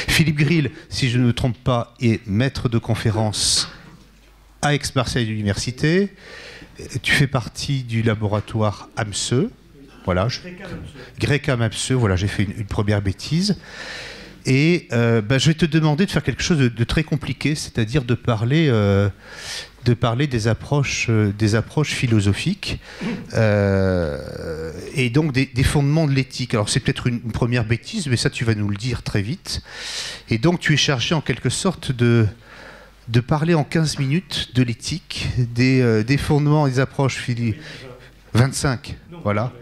Philippe Grill, si je ne me trompe pas, est maître de conférence à Aix-Marseille Université. Tu fais partie du laboratoire AMSE. Voilà, Greca AMSE, voilà, j'ai fait une première bêtise. Et je vais te demander de faire quelque chose de très compliqué, c'est-à-dire de parler des approches philosophiques et donc des fondements de l'éthique. Alors c'est peut-être une première bêtise, mais ça tu vas nous le dire très vite. Et donc tu es chargé en quelque sorte de parler en 15 minutes de l'éthique, des fondements et des approches philosophiques. 25, voilà.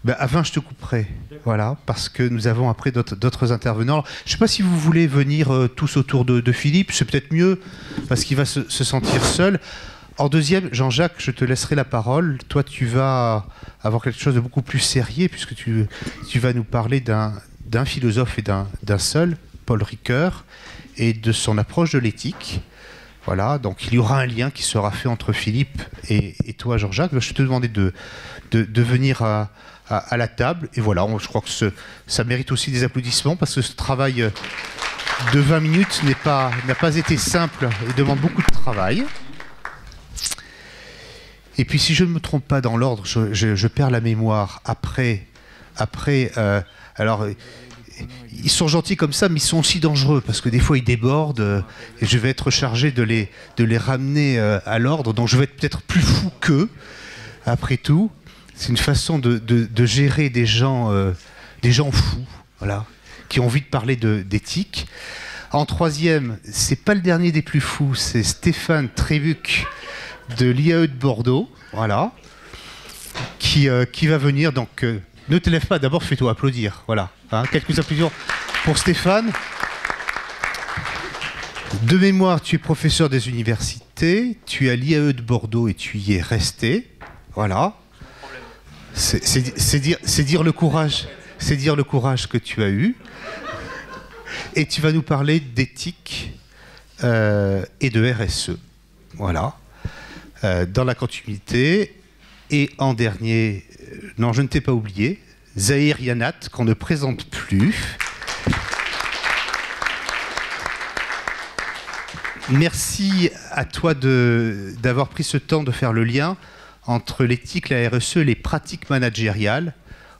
Ben, à 20, je te couperai, voilà, parce que nous avons après d'autres intervenants. Alors, je ne sais pas si vous voulez venir tous autour de Philippe, c'est peut-être mieux, parce qu'il va se sentir seul. En deuxième, Jean-Jacques, je te laisserai la parole. Toi, tu vas avoir quelque chose de beaucoup plus sérieux, puisque tu vas nous parler d'un philosophe et d'un seul, Paul Ricoeur, et de son approche de l'éthique. Voilà, donc il y aura un lien qui sera fait entre Philippe et toi, Jean-Jacques. Je vais te demander de venir à la table. Et voilà, je crois que ça mérite aussi des applaudissements parce que ce travail de 20 minutes n'a pas été simple et demande beaucoup de travail. Et puis si je ne me trompe pas dans l'ordre, je perds la mémoire après alors ils sont gentils comme ça, mais ils sont aussi dangereux parce que des fois ils débordent et je vais être chargé de les ramener à l'ordre, donc je vais être peut-être plus fou qu'eux après tout. C'est une façon de gérer des gens fous, voilà, qui ont envie de parler d'éthique. En troisième, c'est pas le dernier des plus fous, c'est Stéphane Trébuc de l'IAE de Bordeaux, voilà, qui va venir. Donc, ne te lève pas, d'abord fais-toi applaudir, voilà. Hein, quelques applaudissements pour Stéphane. De mémoire, tu es professeur des universités, tu es à l'IAE de Bordeaux et tu y es resté, voilà. C'est dire le courage que tu as eu. Et tu vas nous parler d'éthique et de RSE. Voilà. Dans la continuité. Et en dernier, non, je ne t'ai pas oublié, Zahir Yanat, qu'on ne présente plus. Merci à toi d'avoir pris ce temps de faire le lien entre l'éthique, la RSE et les pratiques managériales.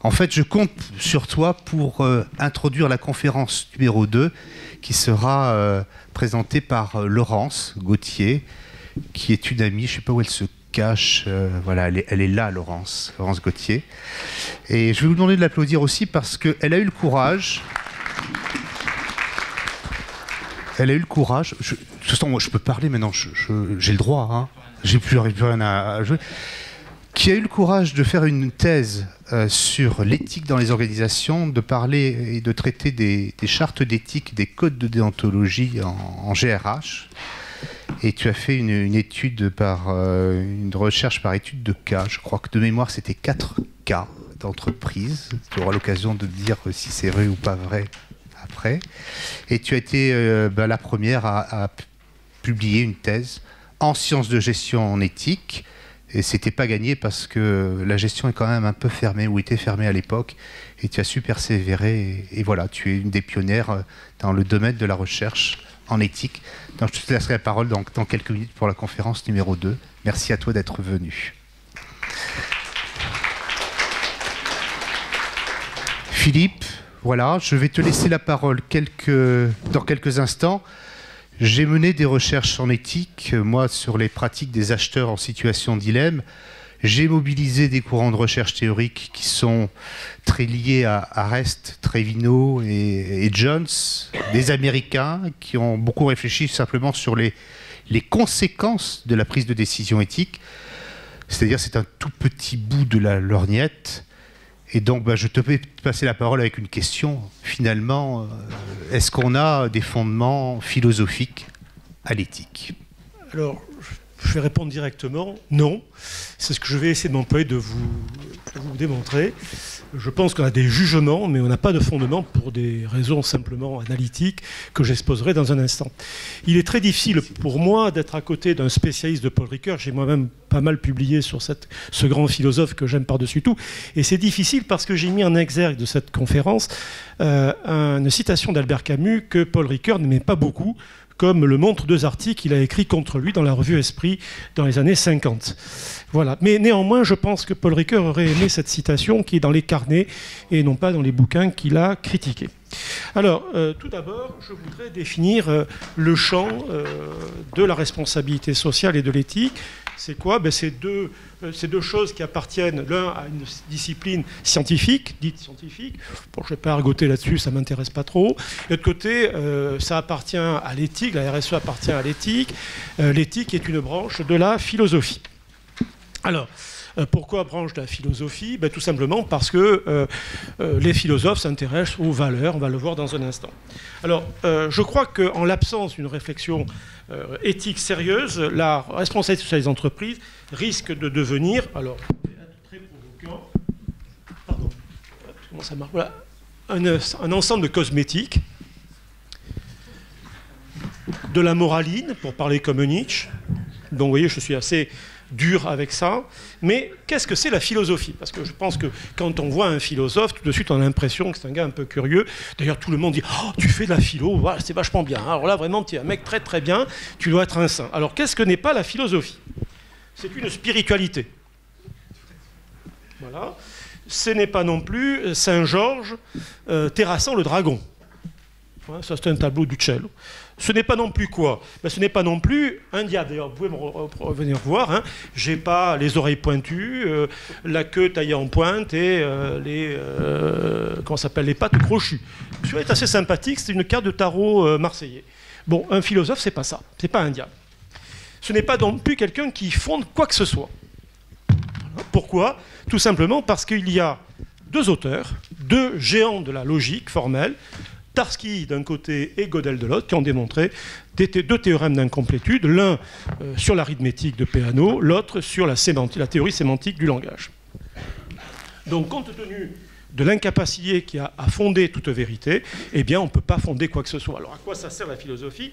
En fait, je compte sur toi pour introduire la conférence numéro 2 qui sera présentée par Laurence Gauthier, qui est une amie, je ne sais pas où elle se cache, voilà, elle est là, Laurence Gauthier. Et je vais vous demander de l'applaudir aussi parce qu'elle a eu le courage... Elle a eu le courage... De toute façon, moi, je peux parler maintenant, j'ai le droit, hein. J'ai plus rien à jouer, qui a eu le courage de faire une thèse sur l'éthique dans les organisations, de parler et de traiter des chartes d'éthique, des codes de déontologie en GRH. Et tu as fait une étude une recherche par étude de cas. Je crois que de mémoire, c'était 4 cas d'entreprise. Tu auras l'occasion de dire si c'est vrai ou pas vrai après. Et tu as été la première à publier une thèse en sciences de gestion en éthique, et c'était pas gagné parce que la gestion est quand même un peu fermée, ou était fermée à l'époque, et tu as su persévérer, et voilà, tu es une des pionnières dans le domaine de la recherche en éthique. Donc je te laisserai la parole dans quelques minutes pour la conférence numéro 2. Merci à toi d'être venu. Philippe, voilà, je vais te laisser la parole dans quelques instants. J'ai mené des recherches en éthique, moi, sur les pratiques des acheteurs en situation de dilemme. J'ai mobilisé des courants de recherche théoriques qui sont très liés à Rest, Trevino et Jones, des Américains qui ont beaucoup réfléchi simplement sur les conséquences de la prise de décision éthique. C'est-à-dire c'est un tout petit bout de la lorgnette. Et donc, je te vais passer la parole avec une question. Finalement, est-ce qu'on a des fondements philosophiques à l'éthique? Alors, je vais répondre directement, non. C'est ce que je vais essayer de m'employer de vous démontrer. Je pense qu'on a des jugements, mais on n'a pas de fondement pour des raisons simplement analytiques que j'exposerai dans un instant. Il est très difficile pour moi d'être à côté d'un spécialiste de Paul Ricoeur. J'ai moi-même pas mal publié sur ce grand philosophe que j'aime par-dessus tout. Et c'est difficile parce que j'ai mis en exergue de cette conférence une citation d'Albert Camus que Paul Ricoeur n'aimait pas beaucoup, comme le montrent 2 articles qu'il a écrits contre lui dans la revue Esprit dans les années 50. Voilà. Mais néanmoins, je pense que Paul Ricoeur aurait aimé cette citation qui est dans les carnets et non pas dans les bouquins qu'il a critiqués. Alors, tout d'abord, je voudrais définir le champ de la responsabilité sociale et de l'éthique. C'est quoi? C'est deux choses qui appartiennent l'un à une discipline scientifique, dite scientifique. Bon, je ne vais pas argoter là-dessus, ça ne m'intéresse pas trop. De l'autre côté, ça appartient à l'éthique, la RSE appartient à l'éthique. L'éthique est une branche de la philosophie. Alors, pourquoi branche de la philosophie? Tout simplement parce que les philosophes s'intéressent aux valeurs, on va le voir dans un instant. Alors, je crois qu'en l'absence d'une réflexion éthique sérieuse, la responsabilité sociale des entreprises risque de devenir, alors, très provoquant, pardon, comment ça marche? Voilà, un ensemble de cosmétiques, de la moraline, pour parler comme Nietzsche. Donc, vous voyez, je suis assez dur avec ça. Mais qu'est-ce que c'est la philosophie? Parce que je pense que quand on voit un philosophe, tout de suite on a l'impression que c'est un gars un peu curieux. D'ailleurs, tout le monde dit « Oh, tu fais de la philo, voilà, c'est vachement bien. Alors là, vraiment, tu es un mec très très bien, tu dois être un saint. » Alors, qu'est-ce que n'est pas la philosophie? C'est une spiritualité. Voilà. Ce n'est pas non plus Saint-Georges terrassant le dragon. Voilà, ça, c'est un tableau d'Uccello. Ce n'est pas non plus quoi? Ce n'est pas non plus un diable. D'ailleurs, vous pouvez venir voir. Hein. J'ai pas les oreilles pointues, la queue taillée en pointe et comment ça s'appelle, les pattes crochues. Celui-là est assez sympathique. C'est une carte de tarot marseillais. Bon, un philosophe, c'est pas ça. C'est pas un diable. Ce n'est pas non plus quelqu'un qui fonde quoi que ce soit. Pourquoi? Tout simplement parce qu'il y a 2 auteurs, 2 géants de la logique formelle, Tarski d'un côté et Gödel de l'autre, qui ont démontré 2 théorèmes d'incomplétude, l'un sur l'arithmétique de Peano, l'autre sur la théorie sémantique du langage. Donc, compte tenu de l'incapacité qui a à fonder toute vérité, eh bien, on ne peut pas fonder quoi que ce soit. Alors, à quoi ça sert la philosophie?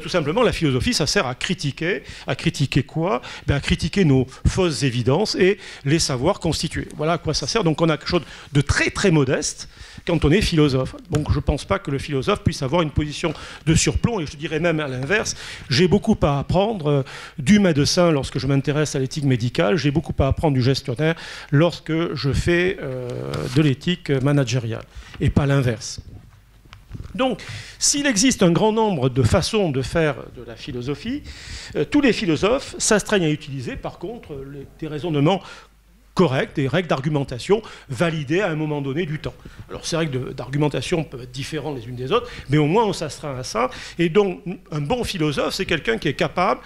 Tout simplement, la philosophie, ça sert à critiquer. À critiquer quoi? À critiquer nos fausses évidences et les savoirs constitués. Voilà à quoi ça sert. Donc, on a quelque chose de très, très modeste quand on est philosophe. Donc, je ne pense pas que le philosophe puisse avoir une position de surplomb. Et je dirais même à l'inverse, j'ai beaucoup à apprendre du médecin lorsque je m'intéresse à l'éthique médicale. J'ai beaucoup à apprendre du gestionnaire lorsque je fais de l'éthique managériale. Et pas l'inverse. Donc, s'il existe un grand nombre de façons de faire de la philosophie, tous les philosophes s'astreignent à utiliser, par contre, des raisonnements corrects, des règles d'argumentation validées à un moment donné du temps. Alors, ces règles d'argumentation peuvent être différentes les unes des autres, mais au moins on s'astreint à ça. Et donc, un bon philosophe, c'est quelqu'un qui est capable,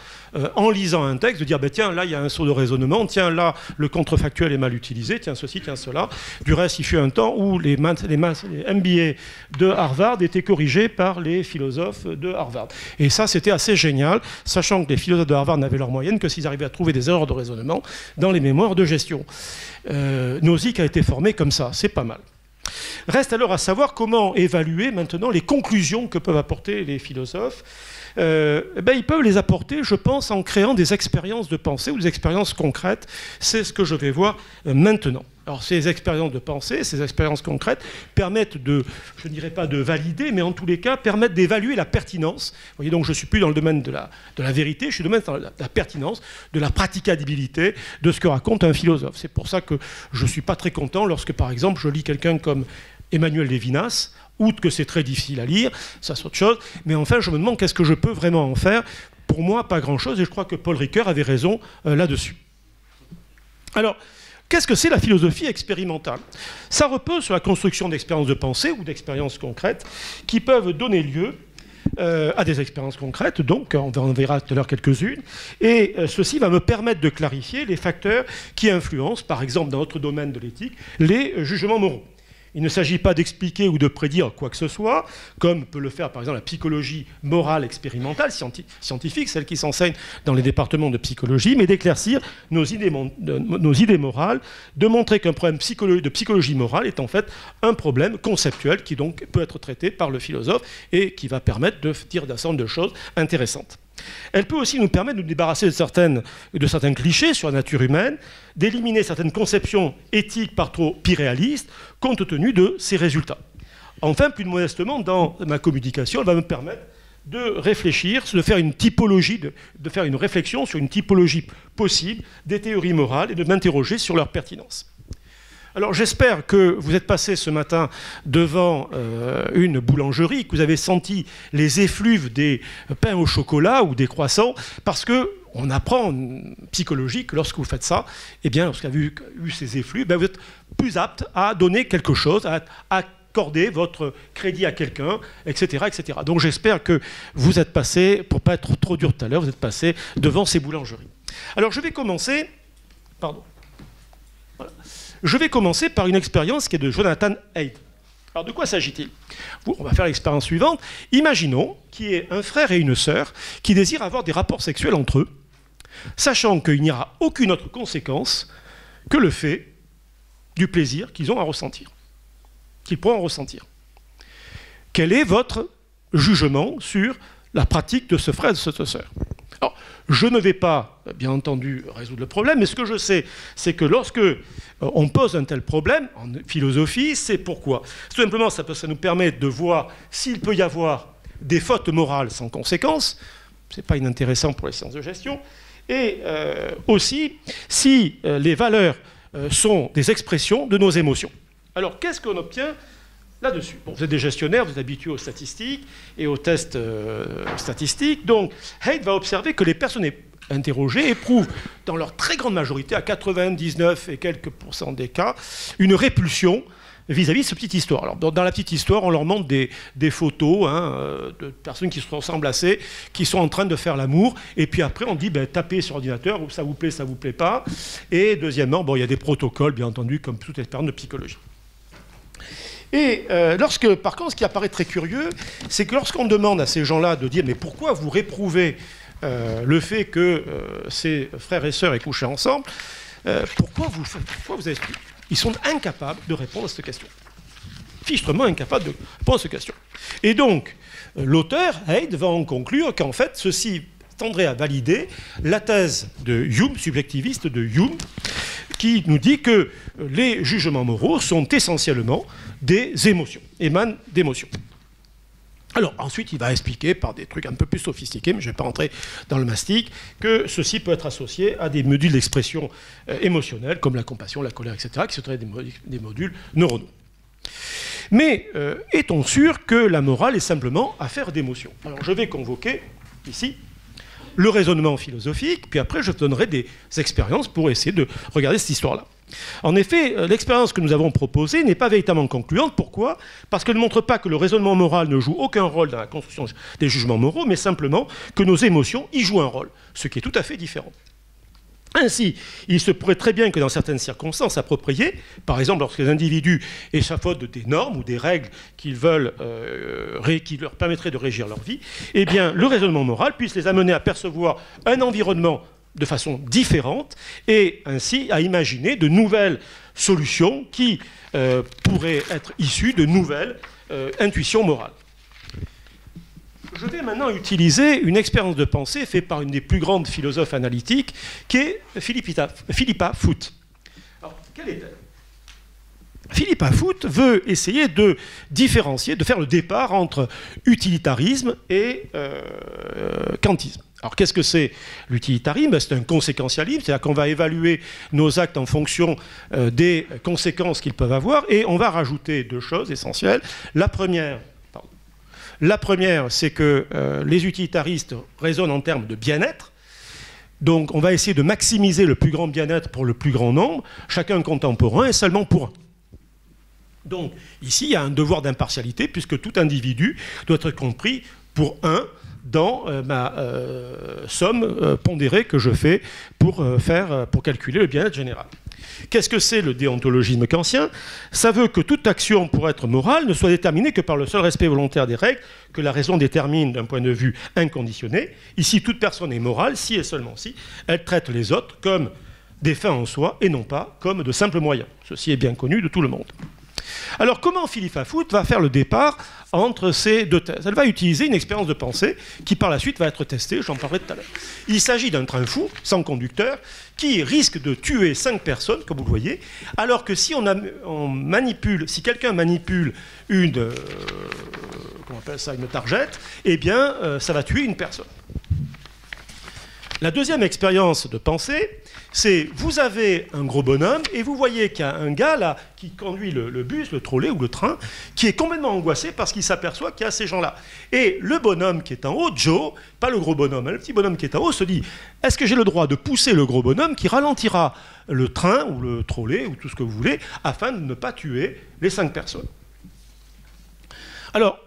en lisant un texte, de dire tiens, là, il y a un saut de raisonnement, tiens, là, contrefactuel est mal utilisé, tiens, ceci, tiens, cela. Du reste, il fut un temps où les MBA de Harvard étaient corrigés par les philosophes de Harvard. Et ça, c'était assez génial, sachant que les philosophes de Harvard n'avaient leur moyenne que s'ils arrivaient à trouver des erreurs de raisonnement dans les mémoires de gestion. Nozick a été formé comme ça, c'est pas mal. Reste alors à savoir comment évaluer maintenant les conclusions que peuvent apporter les philosophes. Ils peuvent les apporter, je pense, en créant des expériences de pensée ou des expériences concrètes. C'est ce que je vais voir maintenant. Alors, ces expériences de pensée, ces expériences concrètes permettent de, je ne dirais pas de valider, mais en tous les cas, permettent d'évaluer la pertinence. Vous voyez, donc je ne suis plus dans le domaine de la vérité, je suis dans le domaine de la pertinence, de la praticabilité de ce que raconte un philosophe. C'est pour ça que je ne suis pas très content lorsque, par exemple, je lis quelqu'un comme Emmanuel Levinas, outre que c'est très difficile à lire, ça c'est autre chose, mais enfin, je me demande qu'est-ce que je peux vraiment en faire. Pour moi, pas grand-chose, et je crois que Paul Ricoeur avait raison là-dessus. Alors, qu'est-ce que c'est la philosophie expérimentale? Ça repose sur la construction d'expériences de pensée ou d'expériences concrètes qui peuvent donner lieu à des expériences concrètes, donc on en verra tout à l'heure quelques-unes, et ceci va me permettre de clarifier les facteurs qui influencent, par exemple dans notre domaine de l'éthique, les jugements moraux. Il ne s'agit pas d'expliquer ou de prédire quoi que ce soit, comme peut le faire par exemple la psychologie morale expérimentale, scientifique, celle qui s'enseigne dans les départements de psychologie, mais d'éclaircir nos idées morales, de montrer qu'un problème de psychologie morale est en fait un problème conceptuel qui donc peut être traité par le philosophe et qui va permettre de dire d'un certain nombre de choses intéressantes. Elle peut aussi nous permettre de nous débarrasser de certains clichés sur la nature humaine, d'éliminer certaines conceptions éthiques par trop irréalistes, compte tenu de ces résultats. Enfin, plus modestement, dans ma communication, elle va me permettre de réfléchir, de faire une typologie, de faire une réflexion sur une typologie possible des théories morales et de m'interroger sur leur pertinence. Alors j'espère que vous êtes passé ce matin devant une boulangerie, que vous avez senti les effluves des pains au chocolat ou des croissants, parce qu'on apprend en psychologie que lorsque vous faites ça, eh bien, lorsqu'il y a eu ces effluves, vous êtes plus apte à donner quelque chose, à accorder votre crédit à quelqu'un, etc., etc. Donc j'espère que vous êtes passé, pour ne pas être trop dur tout à l'heure, vous êtes passé devant ces boulangeries. Alors je vais commencer... Pardon. Voilà. Je vais commencer par une expérience qui est de Jonathan Haidt. Alors de quoi s'agit-il? On va faire l'expérience suivante. Imaginons qu'il y ait un frère et une sœur qui désirent avoir des rapports sexuels entre eux, sachant qu'il n'y aura aucune autre conséquence que le fait du plaisir qu'ils ont à ressentir, qu'ils pourront ressentir. Quel est votre jugement sur la pratique de ce frère et de cette sœur? Alors, je ne vais pas, bien entendu, résoudre le problème, mais ce que je sais, c'est que lorsque on pose un tel problème, en philosophie, c'est pourquoi. Tout simplement, ça nous permet de voir s'il peut y avoir des fautes morales sans conséquence, ce n'est pas inintéressant pour les sciences de gestion, et aussi si les valeurs sont des expressions de nos émotions. Alors, qu'est-ce qu'on obtient là-dessus? Bon, vous êtes des gestionnaires, vous êtes habitués aux statistiques et aux tests statistiques. Donc, Haidt va observer que les personnes interrogées éprouvent, dans leur très grande majorité, à 99 et quelques % des cas, une répulsion vis-à-vis de cette petite histoire. Alors, dans la petite histoire, on leur montre des photos de personnes qui se ressemblent assez, qui sont en train de faire l'amour, et puis après, on dit, tapez sur l'ordinateur, ça vous plaît pas. Et deuxièmement, bon, il y a des protocoles, bien entendu, comme toute expérience de psychologie. Et par contre, ce qui apparaît très curieux, c'est que lorsqu'on demande à ces gens-là de dire « mais pourquoi vous réprouvez le fait que ces frères et sœurs aient couché ensemble, pourquoi vous avez... » Ils sont incapables de répondre à cette question. Fichtrement incapables de répondre à cette question. Et donc, l'auteur, Haidt, va en conclure qu'en fait, ceci tendrait à valider la thèse de Hume, subjectiviste de Hume, qui nous dit que les jugements moraux sont essentiellement des émotions, émanent d'émotions. Alors ensuite, il va expliquer par des trucs un peu plus sophistiqués, mais je ne vais pas rentrer dans le mastic, que ceci peut être associé à des modules d'expression émotionnelle, comme la compassion, la colère, etc., qui seraient des modules neuronaux. Mais est-on sûr que la morale est simplement affaire d'émotions? Alors je vais convoquer ici le raisonnement philosophique, puis après je vous donnerai des expériences pour essayer de regarder cette histoire-là. En effet, l'expérience que nous avons proposée n'est pas véritablement concluante. Pourquoi? Parce qu'elle ne montre pas que le raisonnement moral ne joue aucun rôle dans la construction des jugements moraux, mais simplement que nos émotions y jouent un rôle, ce qui est tout à fait différent. Ainsi, il se pourrait très bien que dans certaines circonstances appropriées, par exemple lorsque les individus échafaudent des normes ou des règles qui leur permettraient de régir leur vie, eh bien, le raisonnement moral puisse les amener à percevoir un environnement de façon différente et ainsi à imaginer de nouvelles solutions qui pourraient être issues de nouvelles intuitions morales. Je vais maintenant utiliser une expérience de pensée faite par une des plus grandes philosophes analytiques, qui est Philippa Foot. Alors, quelle est-elle? Philippa Foot veut essayer de différencier, de faire le départ entre utilitarisme et kantisme. Alors, qu'est-ce que c'est l'utilitarisme? C'est un conséquentialisme, c'est-à-dire qu'on va évaluer nos actes en fonction des conséquences qu'ils peuvent avoir, et on va rajouter deux choses essentielles. La première, c'est que les utilitaristes raisonnent en termes de bien-être. Donc, on va essayer de maximiser le plus grand bien-être pour le plus grand nombre, chacun contemporain et seulement pour un. Donc, ici, il y a un devoir d'impartialité, puisque tout individu doit être compris pour un dans ma somme pondérée que je fais pour calculer le bien-être général. Qu'est-ce que c'est le déontologisme kantien? Ça veut que toute action, pour être morale, ne soit déterminée que par le seul respect volontaire des règles que la raison détermine d'un point de vue inconditionné. Ici, toute personne est morale si et seulement si elle traite les autres comme des fins en soi et non pas comme de simples moyens. Ceci est bien connu de tout le monde. Alors, comment Philippe Afout va faire le départ entre ces deux thèses? Elle va utiliser une expérience de pensée qui, par la suite, va être testée, j'en parlerai tout à l'heure. Il s'agit d'un train fou, sans conducteur, qui risque de tuer 5 personnes, comme vous le voyez, alors que si si quelqu'un manipule une, comment on appelle ça, une targette, eh bien, ça va tuer une personne. La deuxième expérience de pensée, c'est vous avez un gros bonhomme et vous voyez qu'il y a un gars là qui conduit le bus, le trolley ou le train, qui est complètement angoissé parce qu'il s'aperçoit qu'il y a ces gens-là. Et le bonhomme qui est en haut, Joe, pas le gros bonhomme, le petit bonhomme qui est en haut, se dit « Est-ce que j'ai le droit de pousser le gros bonhomme qui ralentira le train ou le trolley ou tout ce que vous voulez afin de ne pas tuer les 5 personnes ?» Alors,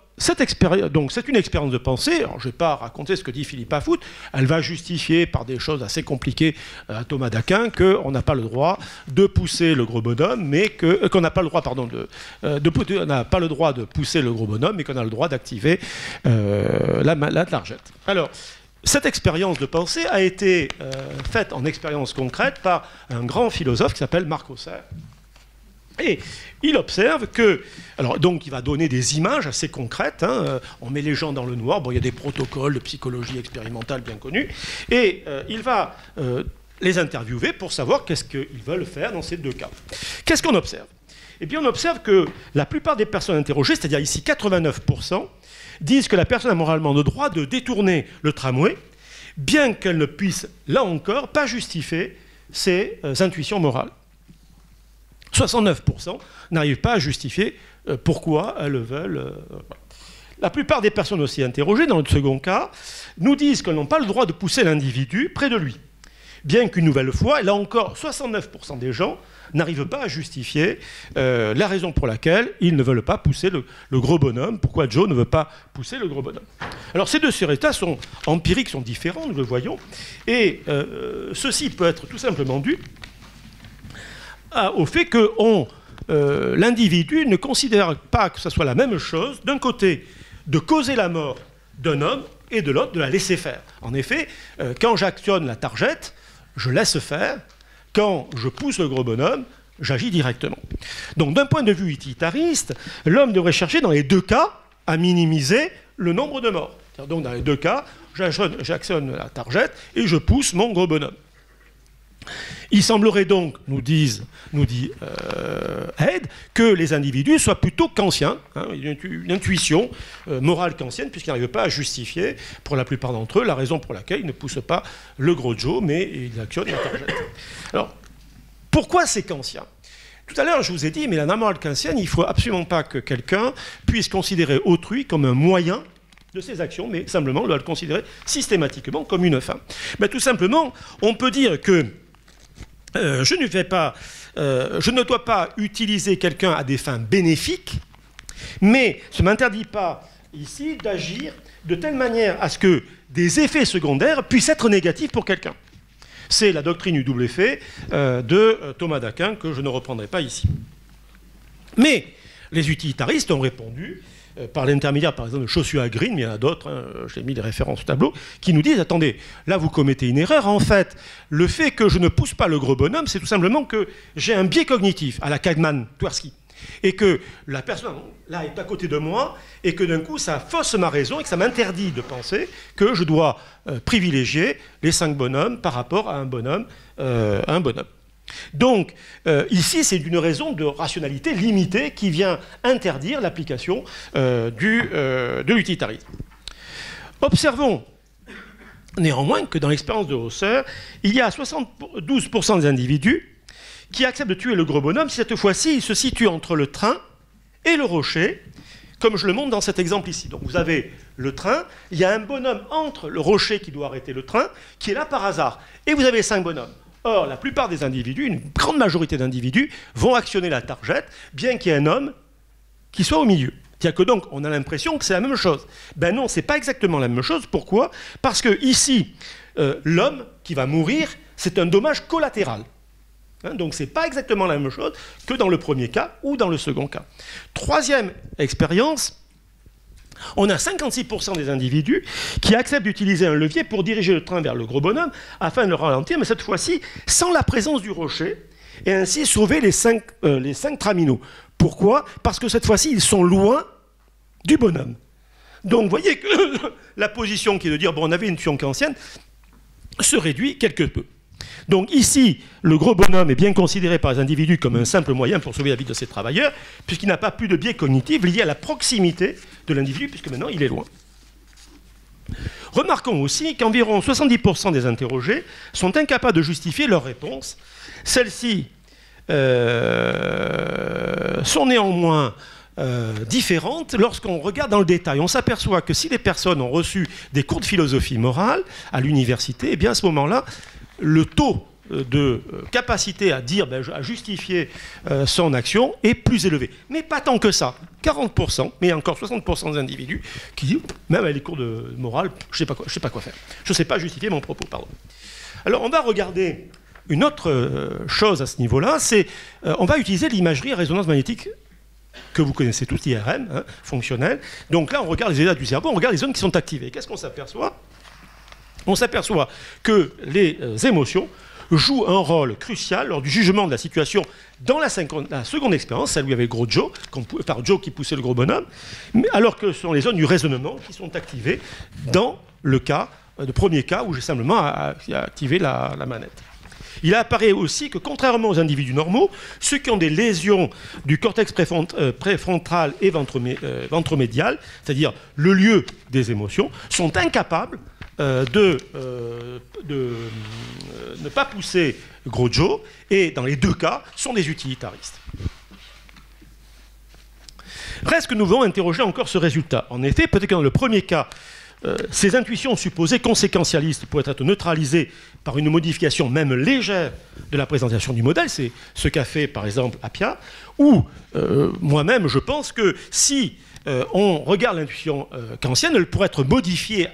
donc c'est une expérience de pensée. Alors, je ne vais pas raconter ce que dit Philippe Afout. Elle va justifier par des choses assez compliquées à Thomas d'Aquin qu'on n'a pas le droit de pousser le gros bonhomme, mais qu'on n'a pas le droit, pardon, on n'a pas le droit de pousser le gros bonhomme, mais qu'on a le droit d'activer la targette. Alors, cette expérience de pensée a été faite en expérience concrète par un grand philosophe qui s'appelle Marc Ausserre. Et il observe que, alors donc il va donner des images assez concrètes, hein, on met les gens dans le noir, bon, il y a des protocoles de psychologie expérimentale bien connus, et il va les interviewer pour savoir qu'est-ce qu'ils veulent faire dans ces deux cas. Qu'est-ce qu'on observe? Eh bien on observe que la plupart des personnes interrogées, c'est-à-dire ici 89%, disent que la personne a moralement le droit de détourner le tramway, bien qu'elle ne puisse, là encore, pas justifier ses intuitions morales. 69% n'arrivent pas à justifier pourquoi elles veulent. La plupart des personnes aussi interrogées, dans le second cas, nous disent qu'elles n'ont pas le droit de pousser l'individu près de lui. Bien qu'une nouvelle fois, là encore, 69% des gens n'arrivent pas à justifier la raison pour laquelle ils ne veulent pas pousser le gros bonhomme. Pourquoi Joe ne veut pas pousser le gros bonhomme? Alors ces deux résultats sont empiriques, sont différents, nous le voyons. Et ceci peut être tout simplement dû au fait que l'individu ne considère pas que ce soit la même chose, d'un côté, de causer la mort d'un homme, et de l'autre, de la laisser faire. En effet, quand j'actionne la targette, je laisse faire. Quand je pousse le gros bonhomme, j'agis directement. Donc, d'un point de vue utilitariste, l'homme devrait chercher, dans les deux cas, à minimiser le nombre de morts. Donc, dans les deux cas, j'actionne la targette et je pousse mon gros bonhomme. Il semblerait donc, nous dit Head, que les individus soient plutôt kantiens, hein, une intuition morale kantienne, puisqu'ils n'arrivent pas à justifier, pour la plupart d'entre eux, la raison pour laquelle ils ne poussent pas le gros Joe, mais ils actionnent la targette. Alors, pourquoi c'est kantien? Tout à l'heure, je vous ai dit, mais la morale kantienne, il ne faut absolument pas que quelqu'un puisse considérer autrui comme un moyen de ses actions, mais simplement le considérer systématiquement comme une fin. Mais tout simplement, on peut dire que je ne dois pas utiliser quelqu'un à des fins bénéfiques, mais ça ne m'interdit pas ici d'agir de telle manière à ce que des effets secondaires puissent être négatifs pour quelqu'un. C'est la doctrine du double effet de Thomas d'Aquin que je ne reprendrai pas ici. Mais les utilitaristes ont répondu par l'intermédiaire, par exemple, de Chaussure-Green, mais il y en a d'autres, hein, j'ai mis des références au tableau, qui nous disent, attendez, là vous commettez une erreur, en fait, le fait que je ne pousse pas le gros bonhomme, c'est tout simplement que j'ai un biais cognitif, à la Kahneman-Tversky, et que la personne, là, est à côté de moi, et que d'un coup, ça fausse ma raison, et que ça m'interdit de penser que je dois privilégier les 5 bonhommes par rapport à un bonhomme. Donc, ici, c'est d'une raison de rationalité limitée qui vient interdire l'application de l'utilitarisme. Observons néanmoins que dans l'expérience de Hauser, il y a 72% des individus qui acceptent de tuer le gros bonhomme si cette fois-ci, il se situe entre le train et le rocher, comme je le montre dans cet exemple ici. Donc, vous avez le train, il y a un bonhomme entre le rocher qui doit arrêter le train, qui est là par hasard, et vous avez 5 bonhommes. Or, la plupart des individus, une grande majorité d'individus, vont actionner la targette, bien qu'il y ait un homme qui soit au milieu. C'est-à-dire que donc, on a l'impression que c'est la même chose. Ben non, c'est pas exactement la même chose. Pourquoi? Parce que ici, l'homme qui va mourir, c'est un dommage collatéral. Donc ce n'est pas exactement la même chose que dans le premier cas ou dans le second cas. Troisième expérience, on a 56% des individus qui acceptent d'utiliser un levier pour diriger le train vers le gros bonhomme afin de le ralentir, mais cette fois-ci sans la présence du rocher, et ainsi sauver les 5 traminaux. Pourquoi? Parce que cette fois-ci, ils sont loin du bonhomme. Donc vous voyez que la position qui est de dire, bon, on avait une intuition kantienne, se réduit quelque peu. Donc ici, le gros bonhomme est bien considéré par les individus comme un simple moyen pour sauver la vie de ses travailleurs, puisqu'il n'a pas plus de biais cognitif lié à la proximité de l'individu, puisque maintenant il est loin. Remarquons aussi qu'environ 70% des interrogés sont incapables de justifier leurs réponses. Celles-ci sont néanmoins différentes lorsqu'on regarde dans le détail. On s'aperçoit que si les personnes ont reçu des cours de philosophie morale à l'université, eh bien à ce moment-là, le taux de capacité à dire, à justifier son action est plus élevé. Mais pas tant que ça. 40%, mais encore 60% des individus qui disent, même avec les cours de morale, je ne sais pas quoi faire. Je ne sais pas justifier mon propos, pardon. Alors on va regarder une autre chose à ce niveau-là, c'est on va utiliser l'imagerie à résonance magnétique que vous connaissez tous, l'IRM, fonctionnelle. Donc là, on regarde les états du cerveau, on regarde les zones qui sont activées. Qu'est-ce qu'on s'aperçoit? On s'aperçoit que les émotions jouent un rôle crucial lors du jugement de la situation dans la seconde expérience, celle où il y avait le gros Joe, par Joe qui poussait le gros bonhomme, alors que ce sont les zones du raisonnement qui sont activées dans le premier cas où j'ai simplement activé la manette. Il apparaît aussi que, contrairement aux individus normaux, ceux qui ont des lésions du cortex préfrontal et ventromédial, c'est-à-dire le lieu des émotions, sont incapables de ne pas pousser gros Joe, et dans les deux cas, sont des utilitaristes. Reste que nous devons interroger encore ce résultat. En effet, peut-être que dans le premier cas, ces intuitions supposées conséquentialistes pourraient être neutralisées par une modification même légère de la présentation du modèle, c'est ce qu'a fait par exemple Appia, ou moi-même je pense que si on regarde l'intuition kantienne, elle pourrait être modifiée,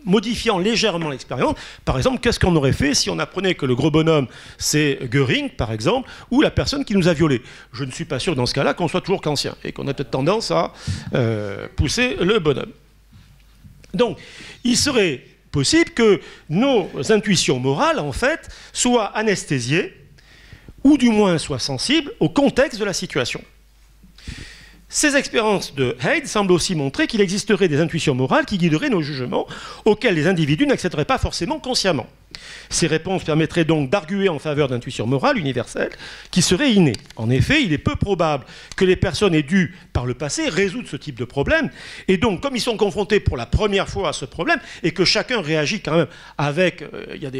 modifiant légèrement l'expérience. Par exemple, qu'est-ce qu'on aurait fait si on apprenait que le gros bonhomme, c'est Göring, par exemple, ou la personne qui nous a violés? Je ne suis pas sûr dans ce cas-là qu'on soit toujours kantien, et qu'on a peut-être tendance à pousser le bonhomme. Donc, il serait possible que nos intuitions morales, en fait, soient anesthésiées, ou du moins soient sensibles au contexte de la situation. Ces expériences de Haidt semblent aussi montrer qu'il existerait des intuitions morales qui guideraient nos jugements, auxquels les individus n'accéderaient pas forcément consciemment. Ces réponses permettraient donc d'arguer en faveur d'intuitions morales universelles qui seraient innées. En effet, il est peu probable que les personnes aient dû, par le passé, résoudre ce type de problème. Et donc, comme ils sont confrontés pour la première fois à ce problème, et que chacun réagit quand même avec... il y a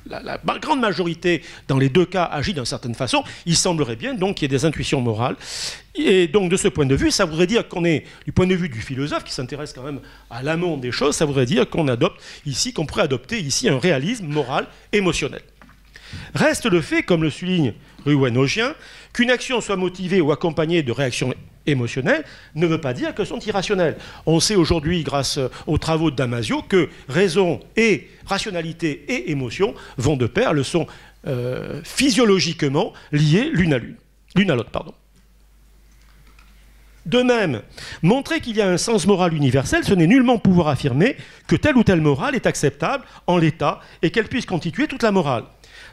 la grande majorité, dans les deux cas, agit d'une certaine façon, il semblerait bien donc qu'il y ait des intuitions morales. Et donc, de ce point de vue, ça voudrait dire qu'on est, du point de vue du philosophe, qui s'intéresse quand même à l'amont des choses, ça voudrait dire qu'on pourrait adopter ici un réalisme moral émotionnel. Reste le fait, comme le souligne Ruwen-Ogien, qu'une action soit motivée ou accompagnée de réactions émotionnelles ne veut pas dire qu'elles sont irrationnelles. On sait aujourd'hui, grâce aux travaux de Damasio, que raison et rationalité et émotion vont de pair, elles sont physiologiquement liées l'une à l'autre. De même, montrer qu'il y a un sens moral universel, ce n'est nullement pouvoir affirmer que telle ou telle morale est acceptable en l'état et qu'elle puisse constituer toute la morale.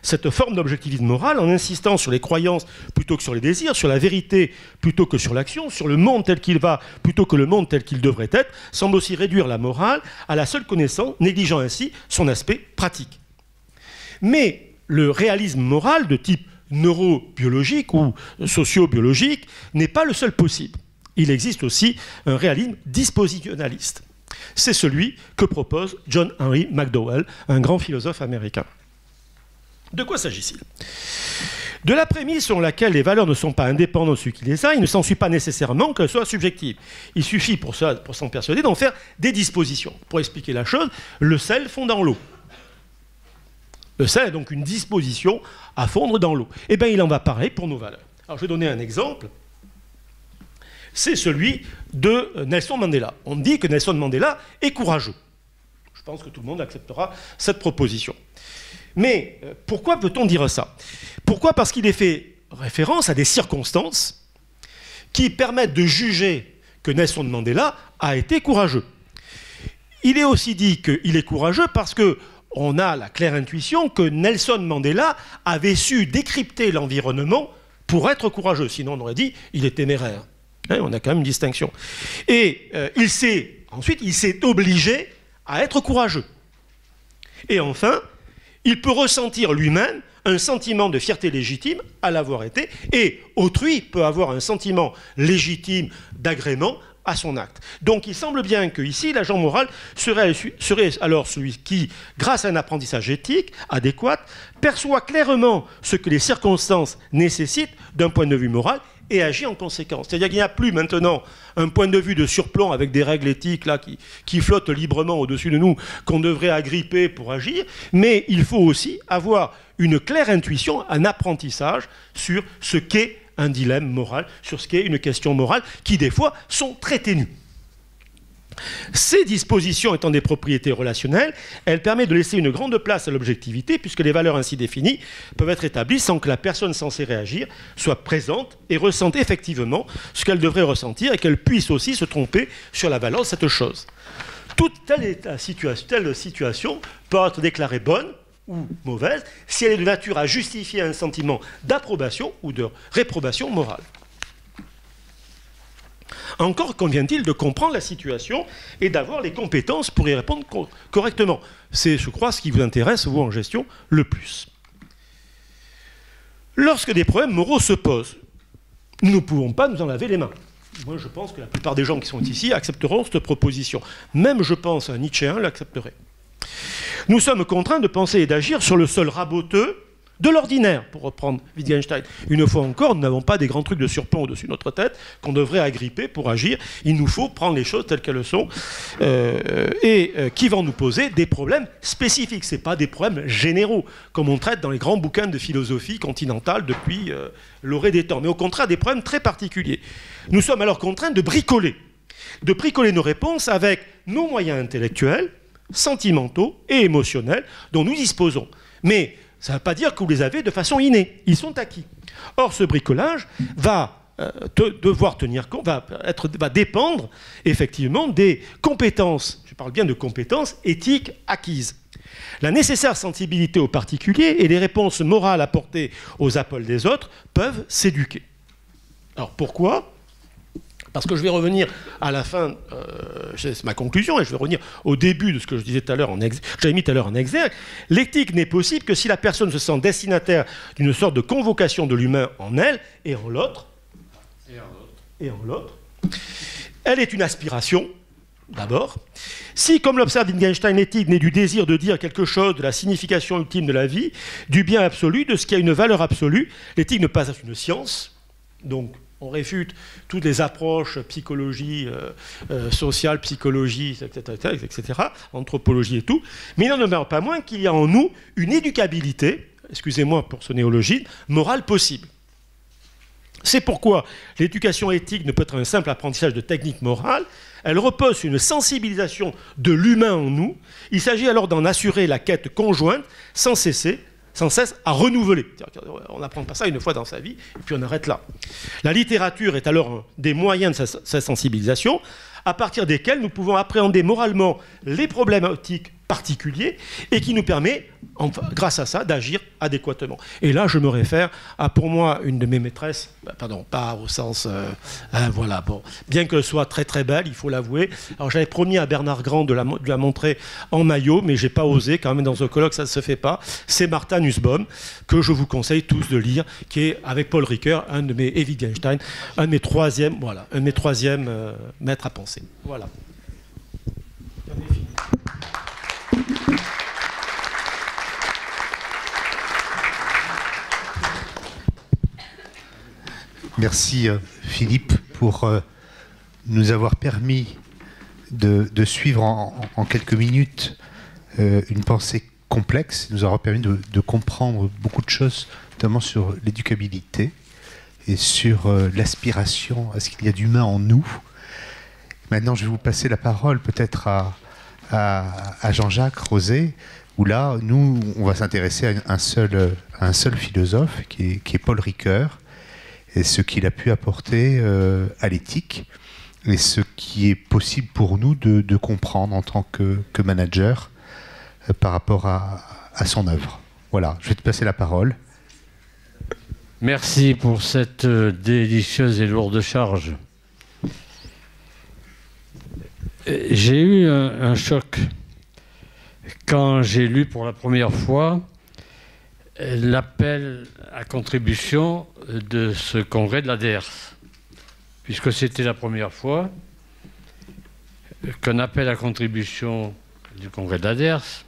Cette forme d'objectivisme moral, en insistant sur les croyances plutôt que sur les désirs, sur la vérité plutôt que sur l'action, sur le monde tel qu'il va plutôt que le monde tel qu'il devrait être, semble aussi réduire la morale à la seule connaissance, négligeant ainsi son aspect pratique. Mais le réalisme moral de type neurobiologique ou sociobiologique n'est pas le seul possible. Il existe aussi un réalisme dispositionnaliste. C'est celui que propose John Henry McDowell, un grand philosophe américain. De quoi s'agit-il? De la prémisse selon laquelle les valeurs ne sont pas indépendantes de celui qui les a, il ne s'ensuit pas nécessairement qu'elles soient subjectives. Il suffit pour s'en persuader d'en faire des dispositions. Pour expliquer la chose, le sel fond dans l'eau. Le sel est donc une disposition à fondre dans l'eau. Eh bien, il en va pareil pour nos valeurs. Alors, je vais donner un exemple. C'est celui de Nelson Mandela. On dit que Nelson Mandela est courageux. Je pense que tout le monde acceptera cette proposition. Mais pourquoi peut-on dire ça? Pourquoi? Parce qu'il est fait référence à des circonstances qui permettent de juger que Nelson Mandela a été courageux. Il est aussi dit qu'il est courageux parce qu'on a la claire intuition que Nelson Mandela avait su décrypter l'environnement pour être courageux. Sinon, on aurait dit qu'il est téméraire. Hein, on a quand même une distinction. Et ensuite, il s'est obligé à être courageux. Et enfin, il peut ressentir lui-même un sentiment de fierté légitime à l'avoir été, et autrui peut avoir un sentiment légitime d'agrément à son acte. Donc il semble bien qu'ici, l'agent moral serait alors celui qui, grâce à un apprentissage éthique adéquat, perçoit clairement ce que les circonstances nécessitent d'un point de vue moral et agit en conséquence. C'est-à-dire qu'il n'y a plus maintenant un point de vue de surplomb avec des règles éthiques là, qui flottent librement au-dessus de nous, qu'on devrait agripper pour agir, mais il faut aussi avoir une claire intuition, un apprentissage sur ce qu'est un dilemme moral, sur ce qu'est une question morale, qui des fois sont très ténues. Ces dispositions étant des propriétés relationnelles, elles permettent de laisser une grande place à l'objectivité, puisque les valeurs ainsi définies peuvent être établies sans que la personne censée réagir soit présente et ressente effectivement ce qu'elle devrait ressentir, et qu'elle puisse aussi se tromper sur la valeur de cette chose. Toute telle situation peut être déclarée bonne ou mauvaise si elle est de nature à justifier un sentiment d'approbation ou de réprobation morale. Encore convient-il de comprendre la situation et d'avoir les compétences pour y répondre correctement. C'est, je crois, ce qui vous intéresse, vous, en gestion, le plus. Lorsque des problèmes moraux se posent, nous ne pouvons pas nous en laver les mains. Moi, je pense que la plupart des gens qui sont ici accepteront cette proposition. Même, je pense, un Nietzschéen l'accepterait. Nous sommes contraints de penser et d'agir sur le sol raboteux de l'ordinaire, pour reprendre Wittgenstein. Une fois encore, nous n'avons pas des grands trucs de surplomb au-dessus de notre tête qu'on devrait agripper pour agir. Il nous faut prendre les choses telles qu'elles sont qui vont nous poser des problèmes spécifiques. Ce n'est pas des problèmes généraux, comme on traite dans les grands bouquins de philosophie continentale depuis l'orée des temps, mais au contraire des problèmes très particuliers. Nous sommes alors contraints de bricoler nos réponses avec nos moyens intellectuels, sentimentaux et émotionnels dont nous disposons. Mais ça ne veut pas dire que vous les avez de façon innée. Ils sont acquis. Or, ce bricolage va devoir tenir compte, va dépendre effectivement des compétences, je parle bien de compétences éthiques acquises. La nécessaire sensibilité aux particuliers et les réponses morales apportées aux appels des autres peuvent s'éduquer. Alors pourquoi ? Parce que je vais revenir à la fin, c'est ma conclusion, et je vais revenir au début de ce que je disais tout à l'heure, j'avais mis tout à l'heure en exergue. L'éthique n'est possible que si la personne se sent destinataire d'une sorte de convocation de l'humain en elle et en l'autre. Elle est une aspiration, d'abord. Si, comme l'observe Wittgenstein, l'éthique naît du désir de dire quelque chose de la signification ultime de la vie, du bien absolu, de ce qui a une valeur absolue, l'éthique ne passe pas une science, donc on réfute toutes les approches psychologie sociale, psychologie, etc., anthropologie et tout, mais il n'en demeure pas moins qu'il y a en nous une éducabilité, excusez-moi pour ce néologisme, morale possible. C'est pourquoi l'éducation éthique ne peut être un simple apprentissage de techniques morales, elle repose sur une sensibilisation de l'humain en nous, il s'agit alors d'en assurer la quête conjointe sans cesse à renouveler. On n'apprend pas ça une fois dans sa vie, et puis on arrête là. La littérature est alors un des moyens de sa sensibilisation, à partir desquels nous pouvons appréhender moralement les problématiques particuliers, et qui nous permet, grâce à ça, d'agir adéquatement. Et là, je me réfère à, pour moi, une de mes maîtresses, pardon, pas au sens... voilà, bon. Bien qu'elle soit très très belle, il faut l'avouer. Alors j'avais promis à Bernard Grand de la montrer en maillot, mais j'ai pas osé, quand même dans un colloque, ça ne se fait pas. C'est Martha Nussbaum, que je vous conseille tous de lire, qui est, avec Paul Ricoeur, un de mes, et Wittgenstein, un de mes troisièmes maîtres à penser. Voilà. Merci Philippe pour nous avoir permis de suivre en quelques minutes une pensée complexe, nous avoir permis de comprendre beaucoup de choses, notamment sur l'éducabilité et sur l'aspiration à ce qu'il y a d'humain en nous. Maintenant, je vais vous passer la parole peut-être à Jean-Jacques Rosé où là, nous, on va s'intéresser à un seul philosophe, qui est Paul Ricoeur, et ce qu'il a pu apporter à l'éthique, et ce qui est possible pour nous de comprendre en tant que manager par rapport à son œuvre. Voilà, je vais te passer la parole. Merci pour cette délicieuse et lourde charge. J'ai eu un choc quand j'ai lu pour la première fois l'appel à contribution de ce congrès de la DERS, puisque c'était la première fois qu'un appel à contribution du congrès de la DERS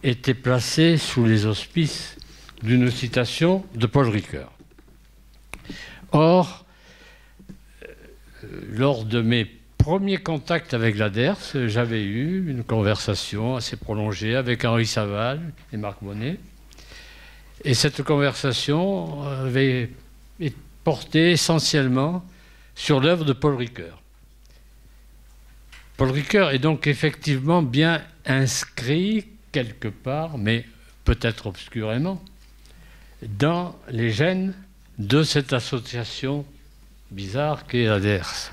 était placé sous les auspices d'une citation de Paul Ricoeur. Or, lors de mes premiers contacts avec la DERS, j'avais eu une conversation assez prolongée avec Henri Saval et Marc Bonnet. Et cette conversation avait porté essentiellement sur l'œuvre de Paul Ricoeur. Paul Ricoeur est donc effectivement bien inscrit quelque part, mais peut-être obscurément, dans les gènes de cette association bizarre qu'est la DERS.